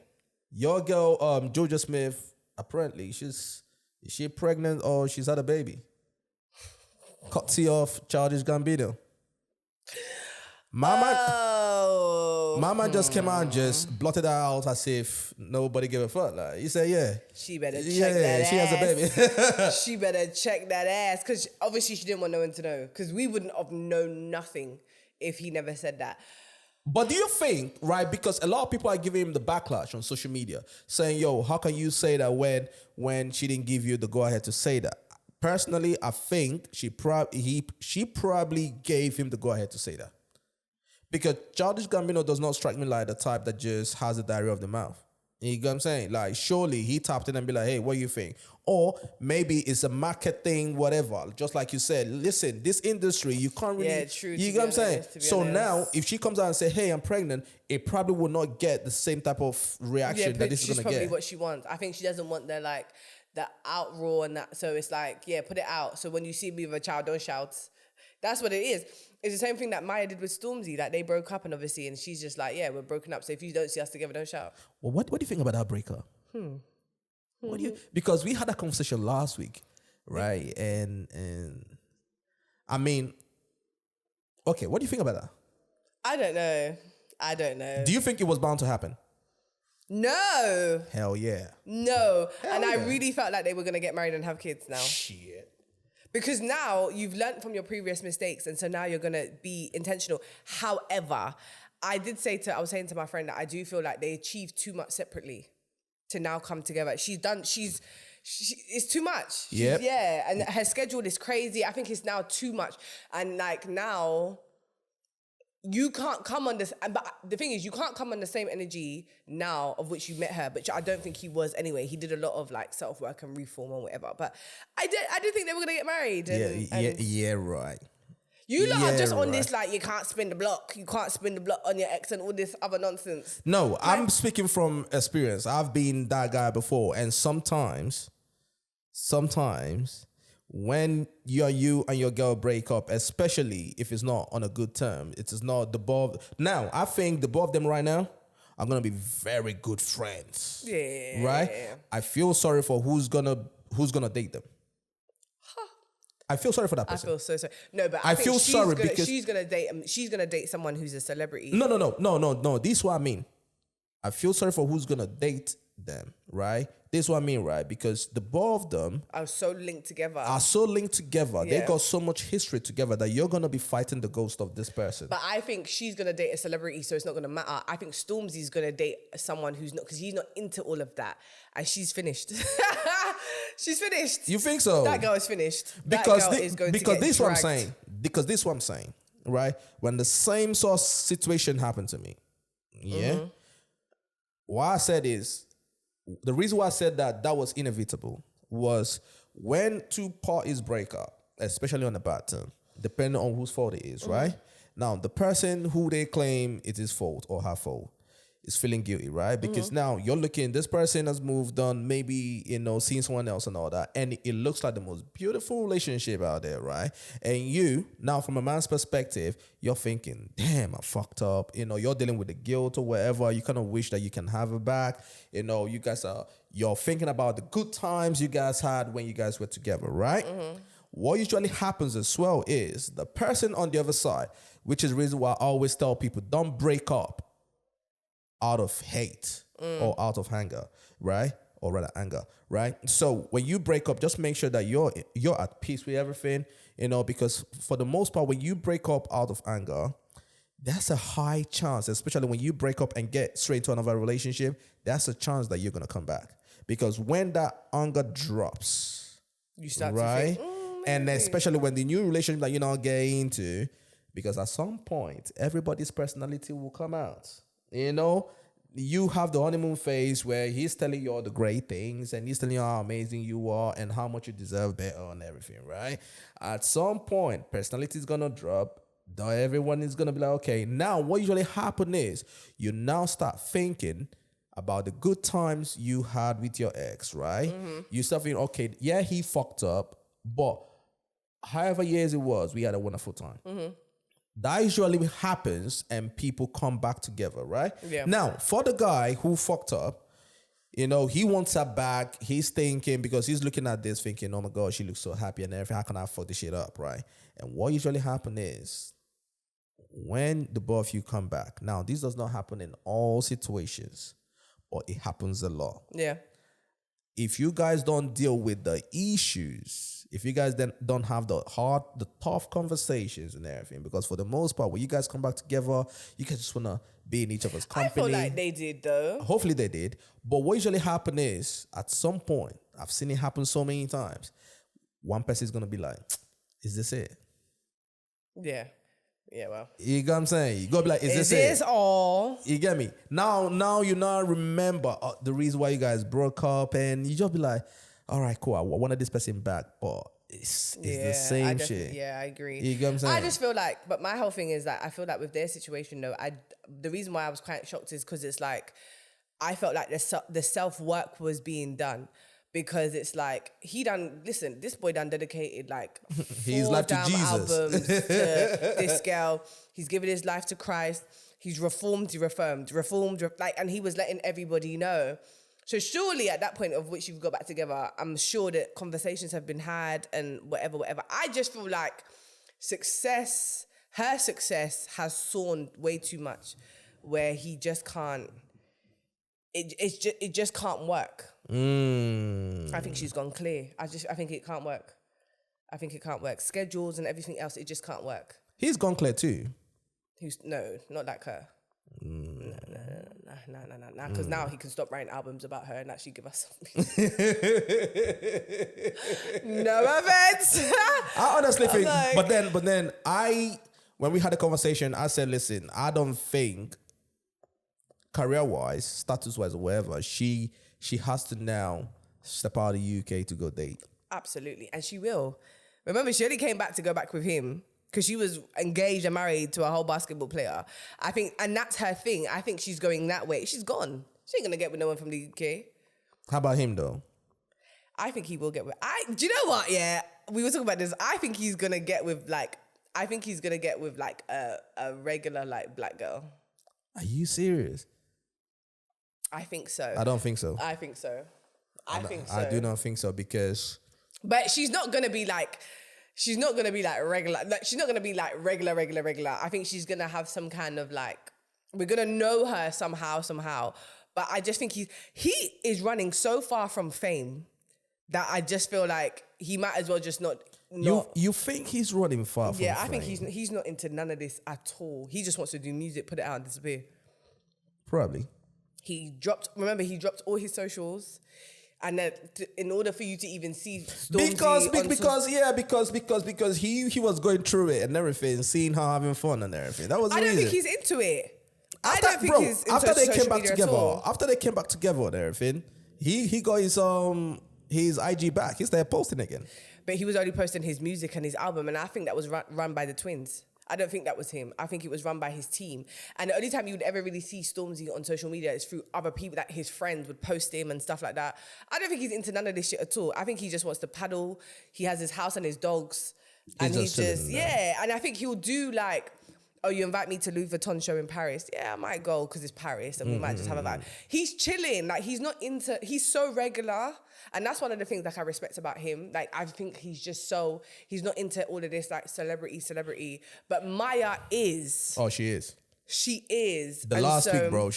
Your girl, Georgia Smith, apparently, is she pregnant or she's had a baby? Cuts off Childish Gambino. Mama just came out and just blotted her out as if nobody gave a fuck. Like, you say, yeah. She better check that ass. She has a baby. She better check that ass. Because obviously she didn't want no one to know. Because we wouldn't have known nothing if he never said that. But do you think, right, because a lot of people are giving him the backlash on social media, saying, yo, how can you say that when she didn't give you the go-ahead to say that? Personally, I think she probably gave him the go-ahead to say that. Because Childish Gambino does not strike me like the type that just has a diarrhea of the mouth. You get what I'm saying? Like, surely he tapped in and be like, hey, what do you think? Or maybe it's a market thing, whatever. Just like you said, listen, this industry, you can't really... Yeah, true. You get what I'm saying? So now, if she comes out and say, hey, I'm pregnant, it probably will not get the same type of reaction that this is going to get. Probably what she wants. I think she doesn't want the outroar and that. So it's like, yeah, put it out. So when you see me with a child, don't shout. That's what it is. It's the same thing that Maya did with Stormzy. Like, they broke up and obviously, and she's just like, yeah, we're broken up. So if you don't see us together, don't shout. Well, what do you think about that breakup? What do you? Because we had that conversation last week, right? And I mean, okay, what do you think about that? I don't know. Do you think it was bound to happen? No. Hell yeah. No. Hell and yeah. I really felt like they were going to get married and have kids now. Shit. Because now you've learned from your previous mistakes, and so now you're going to be intentional. However, I was saying to my friend that I do feel like they achieved too much separately to now come together. It's too much. Yep. Yeah, and her schedule is crazy. I think it's now too much. And like now, you can't come on this, but the thing is, you can't come on the same energy now of which you met her, but I don't think he was anyway. He did a lot of like self-work and reform and whatever, but I did think they were going to get married. Yeah, right. You lot are just on this like, you can't spin the block on your ex and all this other nonsense. No, I'm speaking from experience. I've been that guy before, and sometimes when you and your girl break up, especially if it's not on a good term, it is not the both. Now, I think the both of them right now are gonna be very good friends. Yeah. Right? I feel sorry for who's gonna date them. I feel sorry for that person. I feel so sorry. No, but I think feel sorry because she's gonna date someone who's a celebrity. No. This is what I mean. I feel sorry for who's gonna date them, right? This is what I mean, right? Because the both of them are so linked together. Yeah. They got so much history together that you're gonna be fighting the ghost of this person. But I think she's gonna date a celebrity, so it's not gonna matter. I think Stormzy's gonna date someone who's not, because he's not into all of that, and she's finished. She's finished. You think so? That girl is finished. Because that girl is going to get this is dragged. what I'm saying, right? When the same sort of situation happened to me, Yeah. What I said is, the reason why I said that was inevitable was when two parties break up, especially on a bad term, depending on whose fault it is, right? Now, the person who they claim it is fault or her fault is feeling guilty, right? Because now you're looking, this person has moved on, maybe, seeing someone else and all that, and it looks like the most beautiful relationship out there, right? And you, now from a man's perspective, you're thinking, damn, I fucked up. You're dealing with the guilt or whatever. You kind of wish that you can have her back. You guys you're thinking about the good times you guys had when you guys were together, right? What usually happens as well is the person on the other side, which is the reason why I always tell people, don't break up out of hate or out of anger, right? Or rather anger, right? So when you break up, just make sure that you're at peace with everything, because for the most part, when you break up out of anger, that's a high chance, especially when you break up and get straight to another relationship, that's a chance that you're going to come back. Because when that anger drops, You start right? to think, And maybe. especially when the new relationship that you're not getting into, because at some point, everybody's personality will come out. You have the honeymoon phase where he's telling you all the great things and he's telling you how amazing you are and how much you deserve better and everything, right? At some point, personality is going to drop. Everyone is going to be like, okay, now what usually happens is you now start thinking about the good times you had with your ex, right? You start thinking, okay, yeah, he fucked up, but however years it was, we had a wonderful time. That usually happens and people come back together, right? Yeah. Now, for the guy who fucked up, he wants her back. He's thinking, because he's looking at this thinking, oh my God, she looks so happy and everything. How can I fuck this shit up, right? And what usually happens is when the both of you come back. Now, this does not happen in all situations, but it happens a lot. Yeah. If you guys don't deal with the issues, if you guys then don't have the tough conversations and everything, because for the most part, when you guys come back together, you guys just want to be in each other's company. I feel like they did, though. Hopefully they did. But what usually happens is, at some point, I've seen it happen so many times, one person is going to be like, is this it? Yeah. Yeah, well. You get what I'm saying? You gotta be like, is this it? all? You get me? Now you now remember the reason why you guys broke up, and you just be like, all right, cool, I wanted this person back, but it's the same shit. Yeah, I agree. You get what I'm saying? I just feel like, but my whole thing is that I feel like with their situation, though, the reason why I was quite shocked is because it's like, I felt like the self-work was being done. Because it's like, this boy done dedicated like his 4 life to damn Jesus. albums to this girl. He's given his life to Christ. He's reformed, and he was letting everybody know. So surely at that point of which you've got back together, I'm sure that conversations have been had and whatever. I just feel like her success has soared way too much where he just can't, it just can't work. I think she's gone clear. I think it can't work. Schedules and everything else, it just can't work. He's gone clear too. No, not like her. No. Because now he can stop writing albums about her and actually give us something. No offense. I honestly think, like, but then when we had a conversation, I said, listen, I don't think career-wise, status-wise, or whatever, she has to now step out of the UK to go date. Absolutely, and she will. Remember, she only came back to go back with him because she was engaged and married to a whole basketball player. I think, and that's her thing. I think she's going that way. She's gone. She ain't gonna get with no one from the UK. How about him though? I think he will get with. Do you know what? Yeah, we were talking about this. I think he's gonna get with like. I think he's gonna get with like a regular like black girl. Are you serious? I think so. I don't think so. I think so. I think so. I do not think so because. But she's not gonna be like. She's not gonna be like regular. Like she's not gonna be like regular. I think she's gonna have some kind of like. We're gonna know her somehow. But I just think he is running so far from fame that I just feel like he might as well just not. You think he's running far from Yeah, I fame? think he's not into none of this at all. He just wants to do music, put it out and disappear. Probably. He dropped all his socials. And then in order for you to even see Stormzy because he was going through it and everything, seeing her having fun and everything. That was the I don't reason. think he's into it. I don't think he's into after they social came back media at together, all. after they came back together and everything, he got his IG back. He's there posting again. But he was only posting his music and his album, and I think that was run by the twins. I don't think that was him. I think it was run by his team. And the only time you would ever really see Stormzy on social media is through other people that his friends would post him and stuff like that. I don't think he's into none of this shit at all. I think he just wants to paddle. He has his house and his dogs. And he's just and I think he'll do like, oh, you invite me to Louis Vuitton show in Paris. Yeah, I might go because it's Paris and we might just have a vibe. He's chilling. Like, he's so regular. And that's one of the things like I respect about him. Like, I think he's not into all of this like celebrity. But Maya is. Oh, she is. She is. Last week, bro.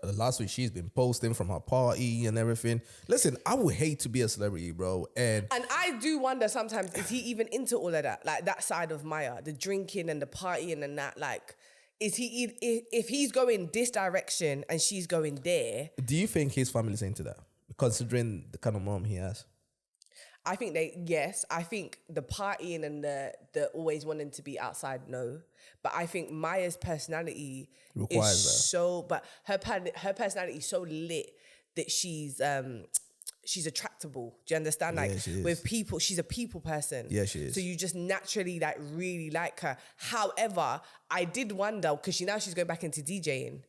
Last week she's been posting from her party and everything. Listen, I would hate to be a celebrity, bro. And I do wonder sometimes, is he even into all of that? Like that side of Maya, the drinking and the partying and that. Like, is he if he's going this direction and she's going there? Do you think his family's into that, considering the kind of mom he has? I think I think the partying and the always wanting to be outside, no. But I think Maya's personality requires is that. so, but her personality is so lit that she's attractable. Do you understand? Like with people, she's a people person. Yeah, she is. So you just naturally like really like her. However, I did wonder, because she's going back into DJing.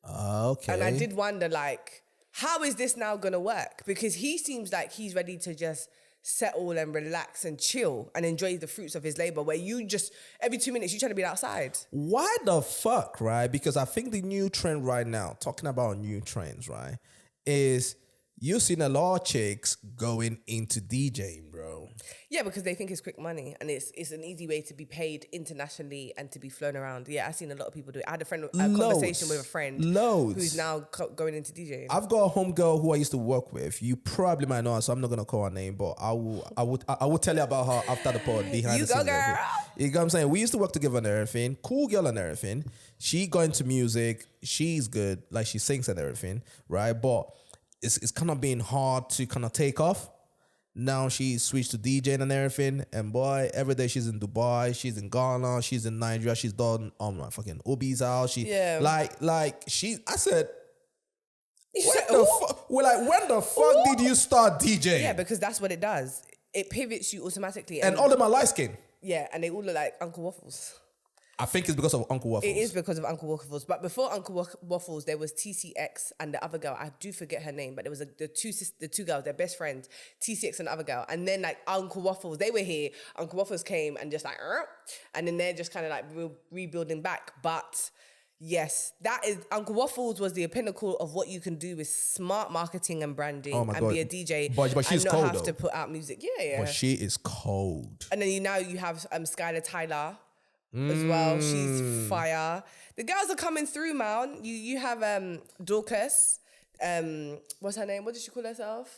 Okay. And I did wonder, like, how is this now gonna work? Because he seems like he's ready to just settle and relax and chill and enjoy the fruits of his labor, where you just every 2 minutes you're trying to be outside. Why the fuck, right? Because I think the new trend right now, talking about new trends, right, is you've seen a lot of chicks going into DJing, bro. Yeah, because they think it's quick money and it's an easy way to be paid internationally and to be flown around. Yeah, I've seen a lot of people do it. I had a conversation with a friend who's now going into DJing. I've got a homegirl who I used to work with. You probably might know her, so I'm not gonna call her name, but I will tell you about her after the pod behind You the scenes. go, girl. You know what I'm saying? We used to work together and everything. Cool girl and everything. She got into music. She's good. Like, she sings and everything, right? But it's kind of been hard to kind of take off. Now she switched to DJing and everything, and boy, every day she's in Dubai, she's in Ghana, she's in Nigeria, she's done my fucking Obi's house. I said, when the fuck did you start DJing? Yeah, because that's what it does. It pivots you automatically. And all of them are light skin. Yeah, and they all look like Uncle Waffles. I think it's because of Uncle Waffles. It is because of Uncle Waffles. But before Uncle Waffles, there was TCX and the other girl. I do forget her name, but there was the two girls, they're best friends, TCX and the other girl. And then like Uncle Waffles, they were here. Uncle Waffles came and just like, and then they're just kind of like rebuilding back. But yes, that is, Uncle Waffles was the pinnacle of what you can do with smart marketing and branding and be a DJ. But she's and not cold, have though. to put out music. Yeah. But she is cold. And then you have Skylar Tyler as well. She's fire. The girls are coming through, man. You have Dorcas. What's her name? What did she call herself?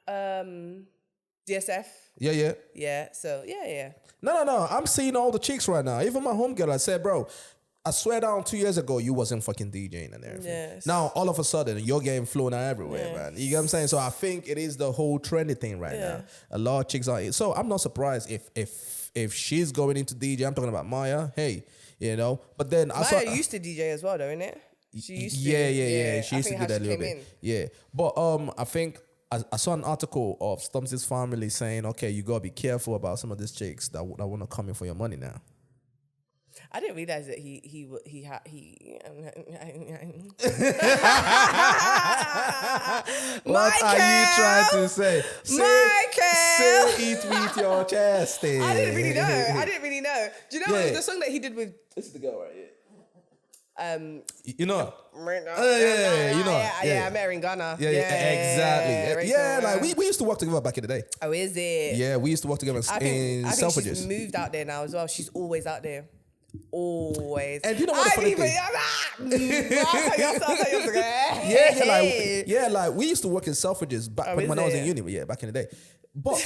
DSF. Yeah. Yeah. So yeah. No. I'm seeing all the chicks right now. Even my homegirl, I said, bro, I swear down 2 years ago, you wasn't fucking DJing and everything. Yes. Now, all of a sudden, you're getting flown out everywhere, man. You get what I'm saying? So I think it is the whole trendy thing right now. A lot of chicks are. So I'm not surprised if she's going into DJ. I'm talking about Maya. Hey, you know. But then Maya used to DJ as well, though, innit? She used to. Yeah. She used to do that a little bit. Yeah. But I think I saw an article of Stormzy's family saying, okay, you gotta be careful about some of these chicks that want to come in for your money now. I didn't realize that he. What are you trying to say? Say it with your chest. I didn't really know. Do you know the song that he did with? This is the girl right here. You know. Yeah, I'm in Ghana. Yeah, exactly. Yeah, like we used to work together back in the day. Oh, is it? Yeah, we used to work together in Selfridges. I think she's moved out there now as well. She's always out there. Always. And you know what the funny thing? Like we used to work in Selfridges back when I was in uni. Yeah, back in the day. But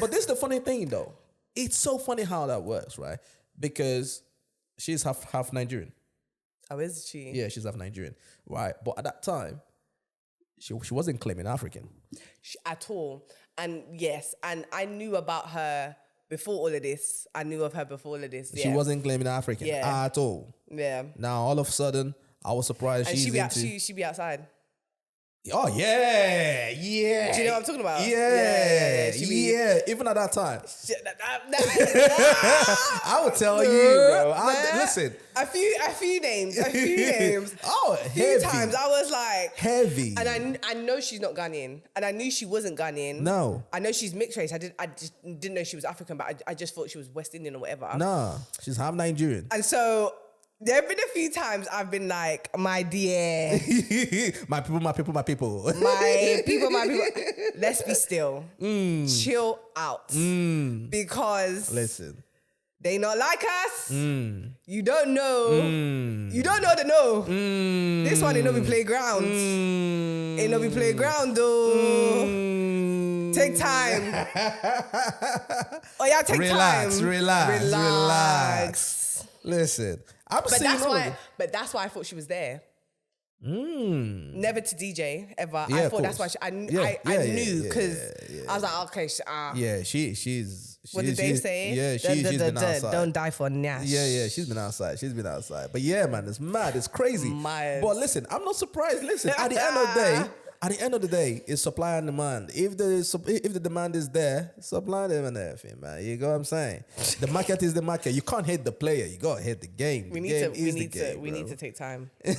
this is the funny thing though. It's so funny how that works, right? Because she's half Nigerian. Oh, is she? Yeah, she's half Nigerian, right? But at that time, she wasn't claiming African at all. And yes, and I knew about her. Before all of this, I knew of her before all of this. Yeah. She wasn't claiming African at all. Yeah. Now, all of a sudden, I was surprised And she's she into. she be outside. Oh yeah. Do you know what I'm talking about? Yeah. She be, Even at that time, Shit, I would tell you, bro. Listen. A few names. Oh, A few heavy. times I was like Heavy. and I know she's not Ghanaian, and I knew she wasn't Ghanaian. No. I know she's mixed race. I just didn't know she was African, but I just thought she was West Indian or whatever. Nah, she's half Nigerian. And so there have been a few times I've been like, my dear, my people. my people. Let's be still. Chill out. Because Listen. they not like us. You don't know. You don't know the know. This one ain't no be playground. Ain't no be playground though. Take time. Oh yeah, take time. Relax. Listen, But that's why I thought she was there. Never to DJ ever. Yeah, I of thought that's why course. I knew because I was like, okay, she's. what did they say? Yeah, she's been outside. Don't die for Nash. Yeah, she's been outside. But yeah, man, it's mad. It's crazy. Mad. But listen, I'm not surprised. Listen, at the end of the day, it's supply and demand. If the demand is there, supply them and everything, man. You know what I'm saying? The market is the market. You can't hate the player. You gotta hate the game. We need to take time. No,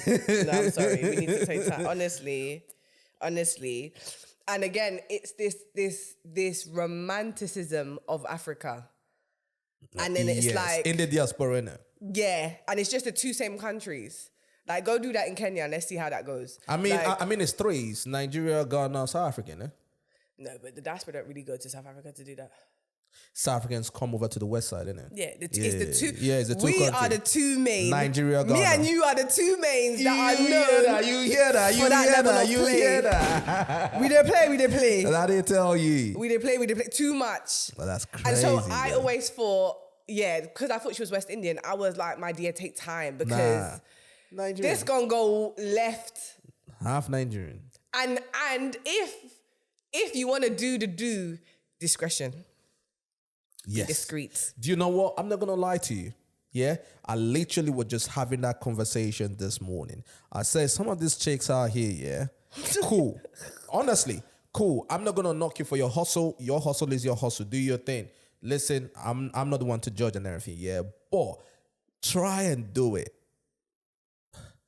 I'm sorry. We need to take time. Honestly. And again, it's this romanticism of Africa. And then it's like in the diaspora, innit? Yeah. And it's just the two same countries. Like, go do that in Kenya and let's see how that goes. I mean, it's three. It's Nigeria, Ghana, South Africa, eh? No, but the diaspora don't really go to South Africa to do that. South Africans come over to the west side, innit? Yeah, it's the two. Yeah, it's the two We countries. are the two main. Nigeria, Ghana. Me and you are the two mains that are known. You hear that? We didn't play. I didn't tell you. We didn't play too much. Well, that's crazy. And so I always thought, because I thought she was West Indian, I was like, my dear, take time because Nigerian. this gonna go left. Half Nigerian. And if you want to do discretion. Yes. Discreet. Do you know what? I'm not gonna lie to you. Yeah, I literally was just having that conversation this morning. I said some of these chicks out here, yeah, cool. Honestly, cool. I'm not gonna knock you for your hustle. Your hustle is your hustle. Do your thing. Listen, I'm not the one to judge and everything, yeah, but try and do it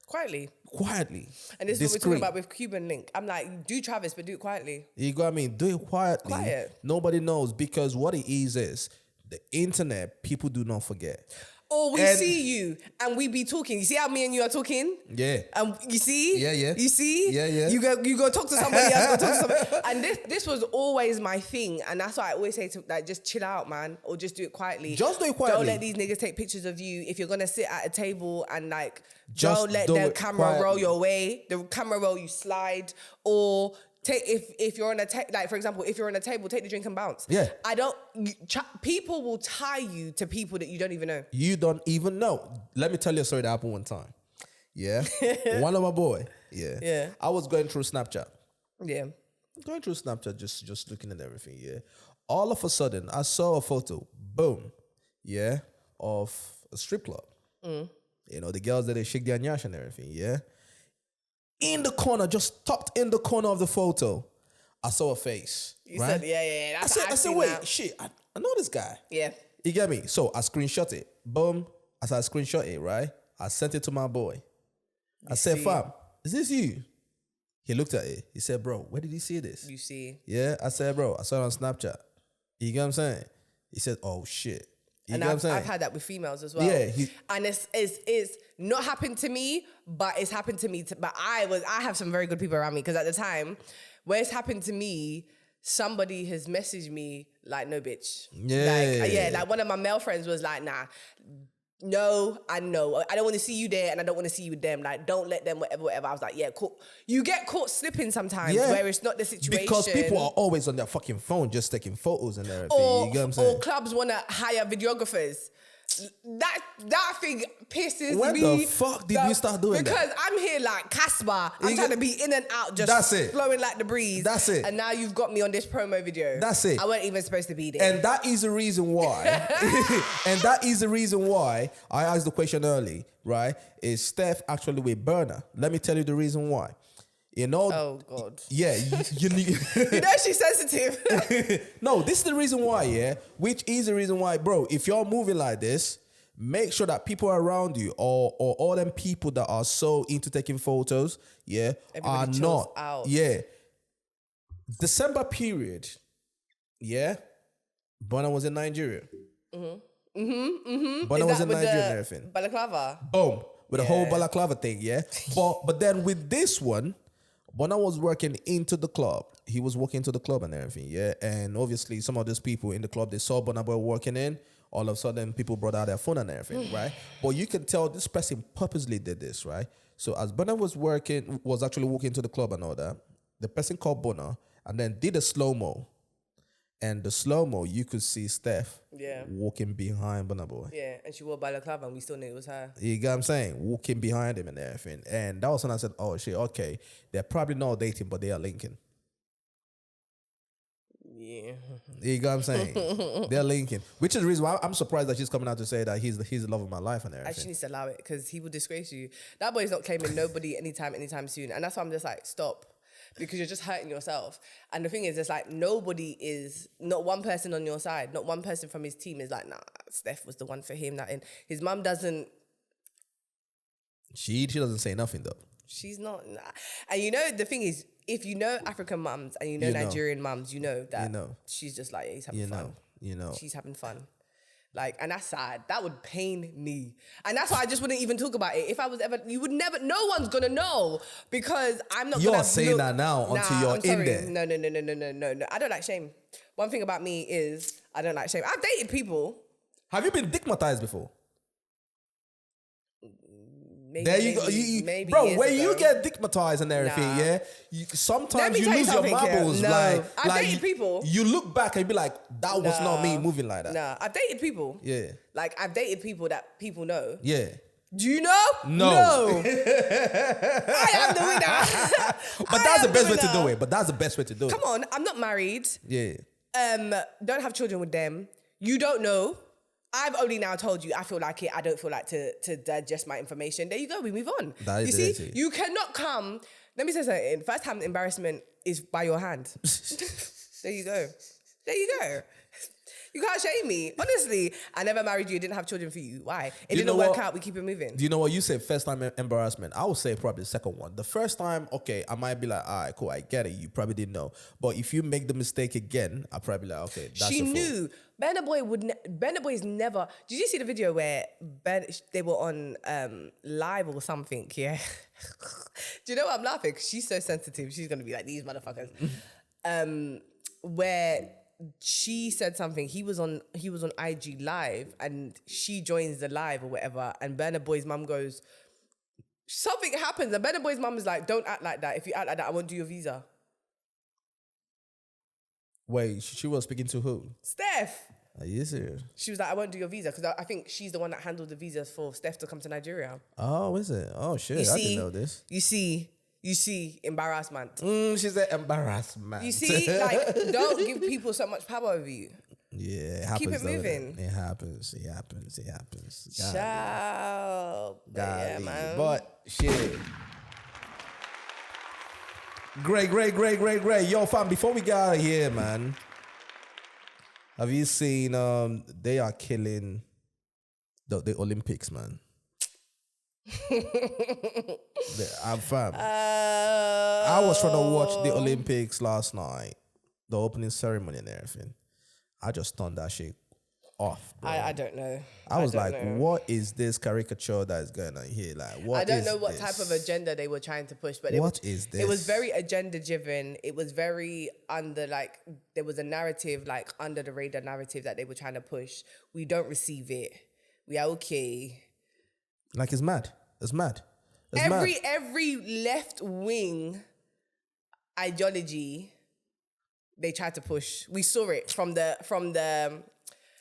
Quietly. discreet. And this is what we're talking about with Cuban Link. I'm like, do Travis, but do it quietly. You got me? Do it quietly. Quiet. Nobody knows, because what it is the internet, people do not forget. Or we see you and we be talking. You see how me and you are talking? Yeah. And you see? Yeah. You see? Yeah. You go talk to somebody else, go talk to somebody. And this was always my thing. And that's why I always say to like, just chill out, man. Or just do it quietly. Just do it quietly. Don't let these niggas take pictures of you. If you're gonna sit at a table and like, Just don't let do the it camera roll quietly. your way. The camera roll, you slide. Or take if you're on a like, for example, if you're on a table, take the drink and bounce. Yeah. People will tie you to people that you don't even know. You don't even know. Let me tell you a story that happened one time. Yeah. One of my boy. Yeah. Yeah. I was going through Snapchat. Yeah. Going through Snapchat, just looking at everything, yeah. All of a sudden, I saw a photo, boom, yeah, of a strip club. You know, the girls that they shake their nyash and everything, yeah. In the corner, just tucked in the corner of the photo, I saw a face. You right? said, yeah. I said, wait, shit, I know this guy. Yeah. You get me? So I screenshot it. Boom. As I screenshot it, right? I sent it to my boy. I said, fam, is this you? He looked at it. He said, bro, where did you see this? You see. Yeah. I said, bro, I saw it on Snapchat. You get what I'm saying? He said, oh, shit. You And get what I'm saying? I've had that with females as well. Yeah, and it's not happened to me, but it's happened to me. But I have some very good people around me because at the time, where it's happened to me, somebody has messaged me like, no, bitch. Yeah. Like one of my male friends was like, nah, no, I know. I don't want to see you there and I don't want to see you with them. Like, don't let them, whatever. I was like, yeah, cool. You get caught slipping sometimes where it's not the situation. Because people are always on their fucking phone just taking photos and everything. You get what I'm saying? Or clubs want to hire videographers. That thing pisses When me. the fuck did you start doing that? Because I'm here like Casper. I'm trying to be in and out, just That's it. flowing like the breeze. That's it. And now you've got me on this promo video. That's it. I wasn't even supposed to be there. And that is the reason why. And that is the reason why I asked the question early, right? Is Steph actually with Burna? Let me tell you the reason why. You know. Oh God. Yeah, you need. You know she's sensitive. No, this is the reason why. Yeah, which is the reason why, bro. If you're moving like this, make sure that people around you or all them people that are so into taking photos, yeah, Everybody are chills not. out. Yeah. December period, yeah. Burna was in Nigeria. Burna Is was that in with Nigeria the and everything. balaclava? Boom. With the whole balaclava thing, yeah. But then with this one, Burna was working into the club. He was walking into the club and everything, yeah. And obviously, some of those people in the club, they saw Burna Boy working in. All of a sudden, people brought out their phone and everything, right? But you can tell this person purposely did this, right? So as Burna was actually walking into the club and all that, the person called Burna and then did a slow-mo. And the slow-mo, you could see Steph walking behind Burna Boy. Yeah, and she wore balaclava and we still knew it was her. You get what I'm saying? Walking behind him and everything. And that was when I said, oh shit, okay. They're probably not dating, but they are linking. Yeah. You get what I'm saying? They're linking. Which is the reason why I'm surprised that she's coming out to say that he's the love of my life and everything. She needs to allow it because he will disgrace you. That boy's not claiming nobody anytime soon. And that's why I'm just like, stop. Because you're just hurting yourself. And the thing is, it's like not one person on your side, not one person from his team is like, nah, Steph was the one for him. And his mum doesn't. She doesn't say nothing though. She's not. Nah. And you know, the thing is, if you know African mums and you know Nigerian mums, you know that she's just like, he's having fun. You know. She's having fun. Like, and that's sad. That would pain me. And that's why I just wouldn't even talk about it. If I was ever, you would never, no one's gonna know because I'm not You're gonna saying that now until you're in there. No. I don't like shame. One thing about me is I don't like shame. I've dated people. Have you been stigmatized before? Maybe, There you go. Maybe bro, years when ago. you get stigmatized and everything, Nah. yeah, Let sometimes me you tell you lose your something, marbles. yeah. No. I've Like dated people. You look back and be like, that was not me moving like that. Nah, I've dated people. Yeah. Like, I've dated people that people know. Yeah. Do you know? No. I am the winner. But that's the best way to do it. But that's the best way to do it. Come on, I'm not married. Yeah. Don't have children with them. You don't know. I've only now told you I feel like it. I don't feel like to digest my information. There you go. We move on. That you is see, it. you cannot come. Let me say something. First time embarrassment is by your hand. There you go. There you go. You can't shame me. Honestly, I never married you. Didn't have children for you. Why? It didn't work out. We keep it moving. Do you know what you said? First time embarrassment. I would say probably the second one. The first time, okay, I might be like, all right, cool, I get it. You probably didn't know. But if you make the mistake again, I'll probably be like, okay, that's She your fault. knew. Burna Boy Burna Boy's never. Did you see the video where they were on live or something? Yeah. Do you know what I'm laughing? 'Cause she's so sensitive. She's gonna be like these motherfuckers. Where she said something. He was on IG live and she joins the live or whatever. And Burna Boy's mum goes, something happens. And Burna Boy's mum is like, don't act like that. If you act like that, I won't do your visa. Wait, she was speaking to who? Steph. Are you serious? She was like, I won't do your visa because I think she's the one that handled the visas for Steph to come to Nigeria. Oh, is it? Oh, shit. I didn't know this. You see, embarrassment. She said embarrassment. You see, like, don't give people so much power over you. Yeah, it happens. Keep it moving. It happens. God, Ciao. Yeah, golly. man. But shit. Great. Yo, fam, before we get out of here, man, have you seen they are killing the Olympics, man? I'm fam. I was trying to watch the Olympics last night, the opening ceremony and everything. I just turned that shit off, bro. I don't know. I was like, know. what is this caricature that is going on here? Like, what I don't is know what this? type of agenda they were trying to push, but What is It was this? very agenda driven. It was very there was a narrative, like under the radar narrative that they were trying to push. We don't receive it. We are okay. Like, it's mad. It's mad. Every left wing ideology they tried to push. We saw it from the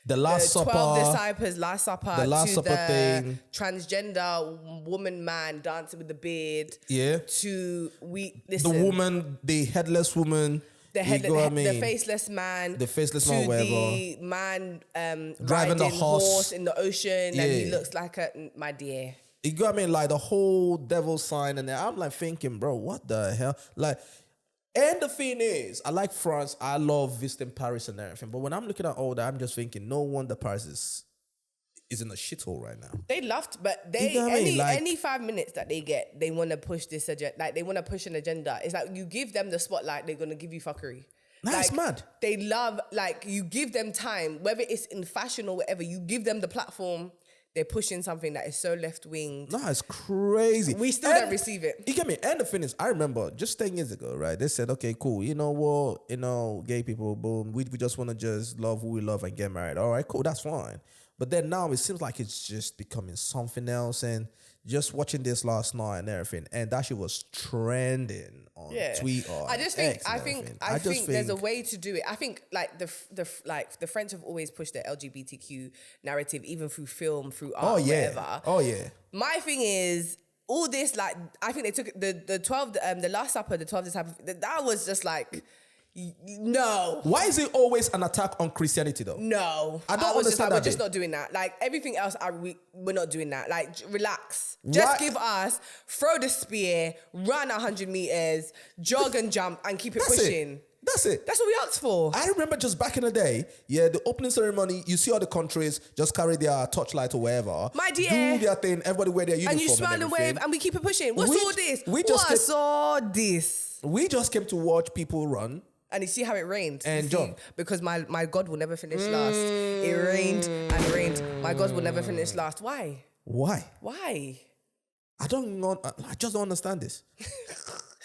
The Last Supper. 12 Disciples, Last Supper. The Last to Supper the thing. transgender woman, man dancing with the beard. Yeah. To The listen. woman, the headless woman. The you know what I mean? the faceless man. The faceless to man, whatever. the man Driving the riding horse. in the ocean, Yeah. and he looks like my dear. You got me like the whole devil sign, and I'm like thinking, bro, what the hell? Like, and the thing is, I like France. I love visiting Paris and everything. But when I'm looking at all that, I'm just thinking, no wonder Paris is in a shithole right now. They loved, but they You know what I mean? Like- any 5 minutes that they get, they want to push this agenda. Like they want to push an agenda. It's like you give them the spotlight, they're gonna give you fuckery. That's like, mad. They love, like, you give them time, whether it's in fashion or whatever, you give them the platform, they're pushing something that is so left-wing. No, it's crazy. We still don't receive it. You get me? And the thing is, I remember just 10 years ago, right? They said, okay, cool. You know what? You know, gay people, boom. We just want to just love who we love and get married. All right, cool. That's fine. But then now it seems like it's just becoming something else. And just watching this last night and everything, and that shit was trending on Twitter. I just think I think there's a way to do it. I think like the French have always pushed their LGBTQ narrative, even through film, through art, whatever. Oh yeah. My thing is all this, like, I think they took the 12 the Last Supper, the 12 Disciples, that was just like, no. Why is it always an attack on Christianity though? No, I don't was just understand like, that we're just bit. not doing that. Like everything else, we're not doing that. Like relax. Just give us, throw the spear, run 100 meters, jog and jump, and keep it pushing. That's it. That's what we asked for. I remember just back in the day, the opening ceremony, you see all the countries just carry their torchlight or whatever. My dear. Do their thing, everybody wear their uniform. And you smile and wave, and we keep it pushing. What's all this? What's all this? We just came to watch people run. And you see how it rained. And jump. Because my God will never finish last. It rained and rained. My God will never finish last. Why? Why? Why? I just don't understand this.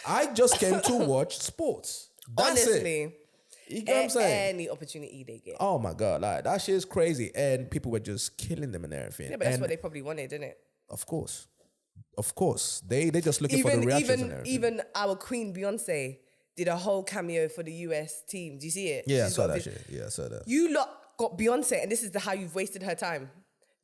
I just came to watch sports. That's Honestly. it. You get what I'm saying? Any opportunity they get. Oh my God, like that shit is crazy. And people were just killing them and everything. Yeah, but that's what they probably wanted, didn't it? Of course. They just looking for the reactions and everything. Even our Queen Beyonce did a whole cameo for the US team. Do you see it? Yeah, I saw that shit. Yeah, I saw that. You lot got Beyonce, and this is how you've wasted her time.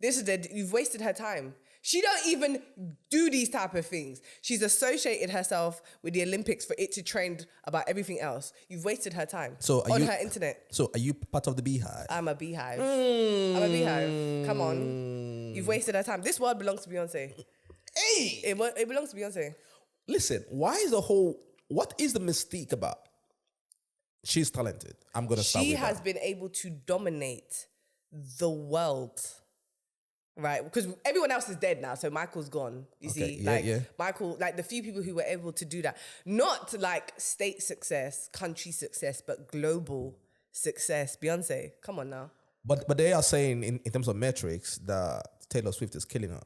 You've wasted her time. She don't even do these type of things. She's associated herself with the Olympics for it to trend about everything else. You've wasted her time on her internet. So are you part of the beehive? I'm a beehive. I'm a beehive. Come on. You've wasted her time. This world belongs to Beyonce. Hey! It belongs to Beyonce. Listen, what is the mystique about? She's talented. I'm going to start with She has that. been able to dominate the world. Right, because everyone else is dead now, so Michael's gone. You see, Michael, like the few people who were able to do that, not like state success, country success, but global success. Beyonce, come on now. But they are saying in terms of metrics that Taylor Swift is killing her.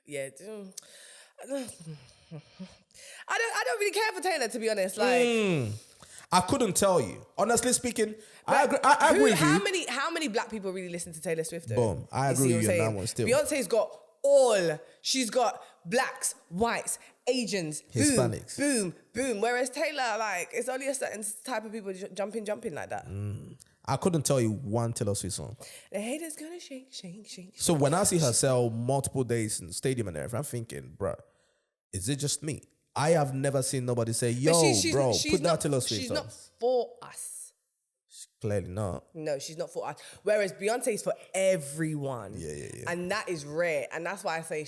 Yeah. I don't really care for Taylor, to be honest. Like, I couldn't tell you. Honestly speaking, I agree with you. How many black people really listen to Taylor Swift though? Boom. I agree with you on that one still. Beyonce's got all. She's got blacks, whites, Asians, Hispanics. Boom, boom. Whereas Taylor, like, it's only a certain type of people jumping like that. I couldn't tell you one Taylor Swift song. The haters gonna shake. So when I see her sell multiple days in the stadium and everything, I'm thinking, bruh, is it just me? I have never seen nobody say, yo, bro, put that Taylor Swift She's on. not for us. Clearly not. No, she's not for us. Whereas Beyonce is for everyone. Yeah. And that is rare. And that's why I say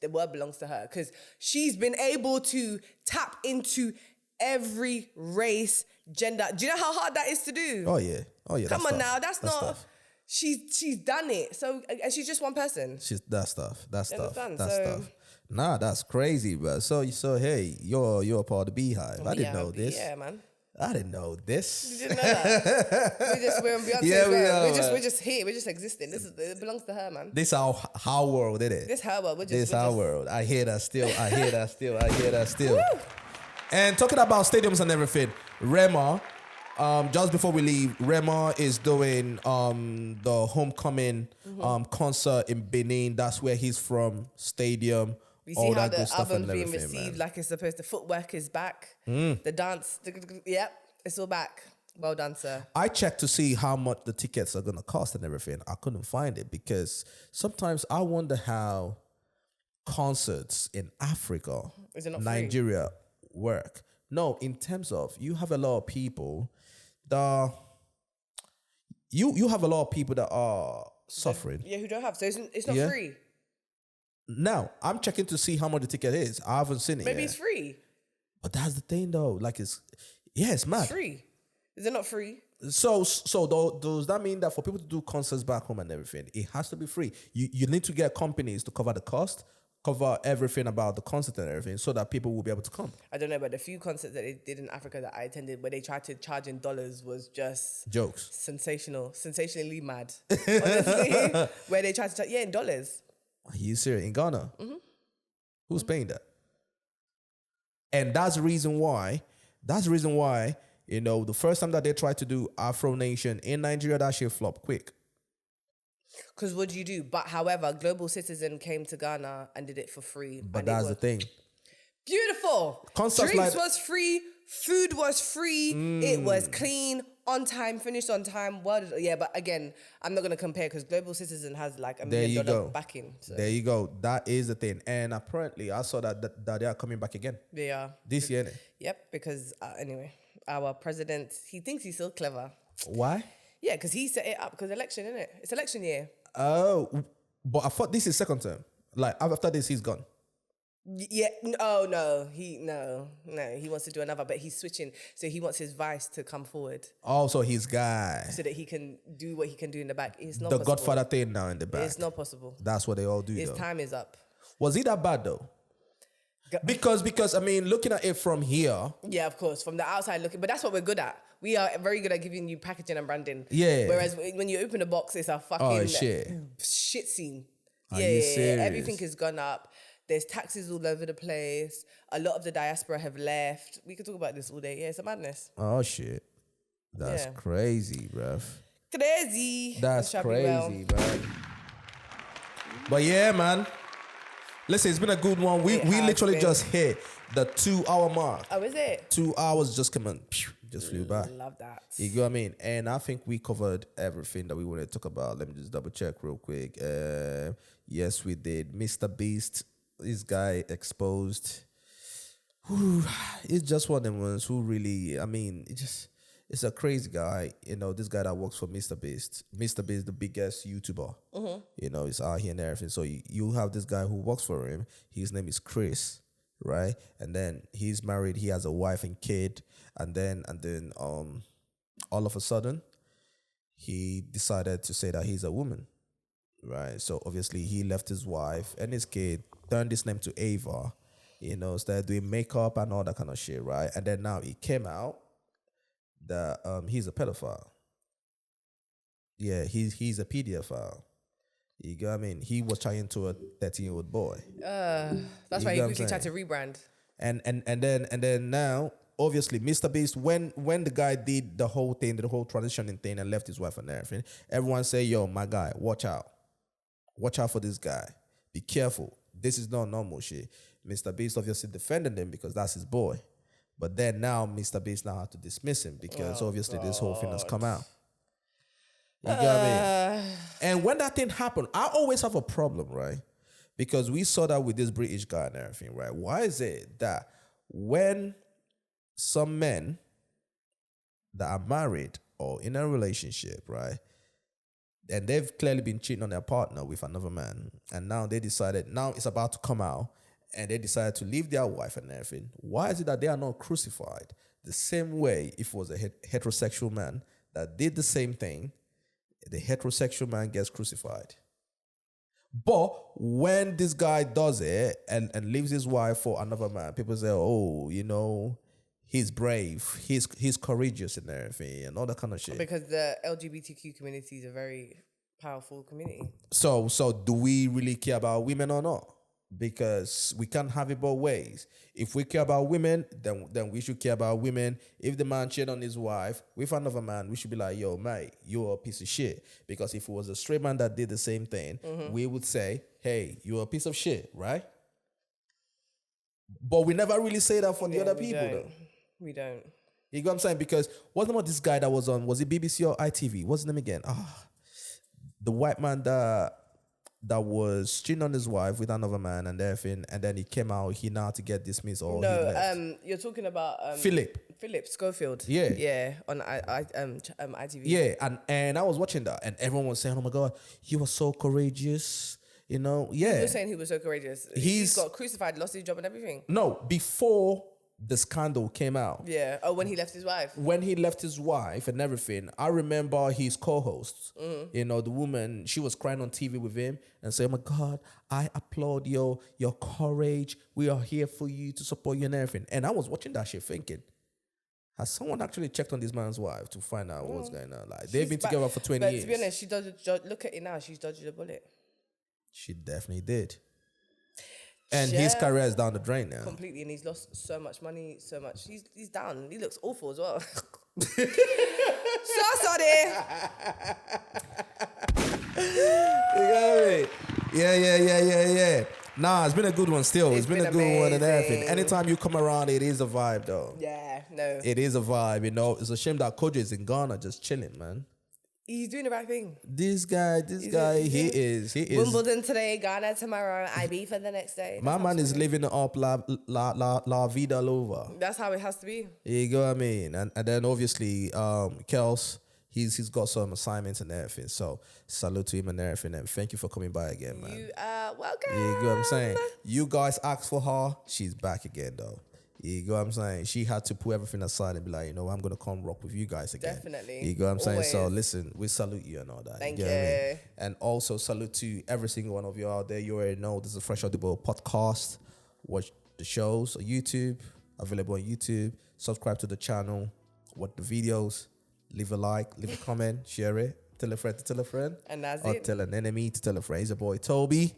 the word belongs to her. Because she's been able to tap into every race, gender. Do you know how hard that is to do? Oh yeah. Come on now, that's not. Tough. She's done it. So, and she's just one person. That's tough. That's understand? tough. Nah, that's crazy, bro. So hey, you're a part of the beehive. I didn't know this. Yeah, man. I didn't know this. You didn't know that. we're on Beyonce's Yeah, we're just here. We're just existing. It belongs to her, man. This our world, isn't it? This her world. This our world. I hear that still. Woo! And talking about stadiums and everything, Rema, just before we leave, Rema is doing the homecoming concert in Benin. That's where he's from. Stadium. We see how the album's being received, like it's supposed to. Footwork is back. The dance, yep, it's all back. Well done, sir. I checked to see how much the tickets are gonna cost and everything. I couldn't find it because sometimes I wonder how concerts in Africa, Is it not free? Nigeria work. No, in terms of you have a lot of people that you have a lot of people that are suffering. Yeah, who don't have. So it's not Yeah. free. Now I'm checking to see how much the ticket is. I haven't seen it Maybe yet. it's free. But that's the thing though. Like it's mad. It's free. Is it not free? So does that mean that for people to do concerts back home and everything, it has to be free? You need to get companies to cover the cost, cover everything about the concert and everything, so that people will be able to come. I don't know, but the few concerts that they did in Africa that I attended, where they tried to charge in dollars, was just Jokes. sensationally mad. Honestly, where they tried to charge, in dollars. Are you serious? In Ghana? Who's paying that? And that's the reason why. The first time that they tried to do Afro Nation in Nigeria, that shit flopped quick. Because what do you do? But however, Global Citizen came to Ghana and did it for free. But and that's the thing. Beautiful. Concerts Drinks like- was free. Food was free. It was clean, on time, finished on time. But again, I'm not going to compare because Global Citizen has like $1 million backing. So. There you go. That is the thing. And apparently, I saw that they are coming back again. They are. This year. Yep, because anyway, our president, he thinks he's so clever. Why? Yeah, because he set it up because election, isn't it? It's election year. Oh, but I thought this is second term. Like after this, he's gone. Yeah. Oh no. He wants to do another, but he's switching. So he wants his vice to come forward Also, his guy. so that he can do what he can do in the back. It's not The possible. Godfather thing now in the back. It's not possible. That's what they all do. His though. time is up. Was it that bad though? Because I mean, looking at it from here, Yeah, of course. From the outside looking, but that's what we're good at. We are very good at giving you packaging and branding. Yeah. Whereas when you open a box, it's a fucking oh shit. shit scene. Are you serious? Everything has gone up. There's taxes all over the place. A lot of the diaspora have left. We could talk about this all day. Yeah, it's a madness. Oh shit. That's Yeah. crazy, bruv. Crazy. That's It shall be crazy, well. man. But yeah, man. Listen, it's been a good one. We It has literally been. just hit the 2-hour mark. Oh, is it? 2 hours just came and just flew by. Love that. You get what I mean? And I think we covered everything that we wanted to talk about. Let me just double check real quick. Yes, we did. Mr. Beast, this guy exposed. Whew, it's just one of them ones who really, I mean, it's a crazy guy. You know, this guy that works for Mr. Beast. Mr. Beast, the biggest YouTuber. You know, he's out here and everything. So you have this guy who works for him. His name is Chris, right? And then he's married. He has a wife and kid. And then all of a sudden, he decided to say that he's a woman, right? So obviously he left his wife and his kid, turned his name to Ava, you know, started doing makeup and all that kind of shit, right? And then now he came out that he's a pedophile. Yeah, he's a pedophile. You get what I mean? He was trying to a 13-year-old boy. That's You why he get what I'm quickly tried to saying? rebrand. And then now, obviously, Mr. Beast, when the guy did the whole thing, the whole transitioning thing, and left his wife and everything, everyone say, "Yo, my guy, watch out for this guy. Be careful. This is not normal shit." Mr. Beast obviously defended him because that's his boy, but then now Mr. Beast now had to dismiss him because obviously this whole thing has come out. You get what I mean? And when that thing happened, I always have a problem, right? Because we saw that with this British guy and everything, right? Why is it that when some men that are married or in a relationship, right, and they've clearly been cheating on their partner with another man, and now they decided, now it's about to come out, and they decided to leave their wife and everything, why is it that they are not crucified the same way if it was a heterosexual man that did the same thing, the heterosexual man gets crucified? But when this guy does it and leaves his wife for another man, people say, oh, you know, he's brave, he's courageous and everything and all that kind of shit. Because the LGBTQ community is a very powerful community. So do we really care about women or not? Because we can't have it both ways. If we care about women, then we should care about women. If the man cheated on his wife with another man, we should be like, yo, mate, you're a piece of shit. Because if it was a straight man that did the same thing, we would say, hey, you're a piece of shit, right? But we never really say that for the other people, though. We don't. You get what I'm saying? Because what's the name of this guy that was on? Was it BBC or ITV? What's his name again? The white man that was cheating on his wife with another man and everything, and then he came out. He now had to get dismissed or he left. You're talking about Philip Schofield. Yeah. On ITV. Yeah, and I was watching that, and everyone was saying, "Oh my God, you were so courageous." You know, yeah. You're saying he was so courageous. He's got crucified, lost his job and everything. No, before the scandal came out. Yeah. Oh, when he left his wife. When he left his wife and everything, I remember his co-host, Mm-hmm. you know, the woman, she was crying on TV with him and saying, "Oh my God, I applaud your courage. We are here for you to support you and everything." And I was watching that shit thinking, has someone actually checked on this man's wife to find out what's going on? Like, they've been together for 20 years. But to be honest, she does. Look at it now. She's dodged a bullet. She definitely did. And his career is down the drain now. Completely, and he's lost so much money, so much. He's down. He looks awful as well. So sorry. You got me? Yeah. Nah, it's been a good one still. It's been a good one and everything. amazing. Anytime you come around, it is a vibe though. Yeah, no. It is a vibe, you know. It's a shame that Kojo is in Ghana just chilling, man. He's doing the right thing. This guy, he is. Wimbledon today, Ghana tomorrow, IB for the next day. My man is living up la vida lover. That's how it has to be. You go what I mean? And then obviously, Kels, he's got some assignments and everything. So salute to him and everything. And thank you for coming by again, man. You are welcome. You go what I'm saying? You guys asked for her. She's back again, though. You go what I'm saying? She had to put everything aside and be like, you know, I'm going to come rock with you guys again. Definitely. You go what I'm saying? So Always. listen, we salute you and all that. Thank get what I mean? you. And also salute to every single one of you out there. You already know this is Fresh Out the Bowl podcast. Watch the shows on YouTube, available on YouTube. Subscribe to the channel. Watch the videos. Leave a like, leave a comment, share it. Tell a friend to tell a friend. And that's or it. tell an enemy to tell a friend. It's your boy Toby.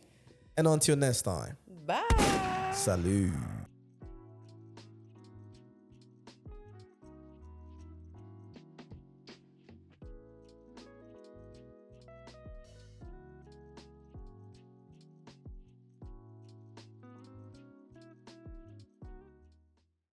And until next time. Bye. Salute.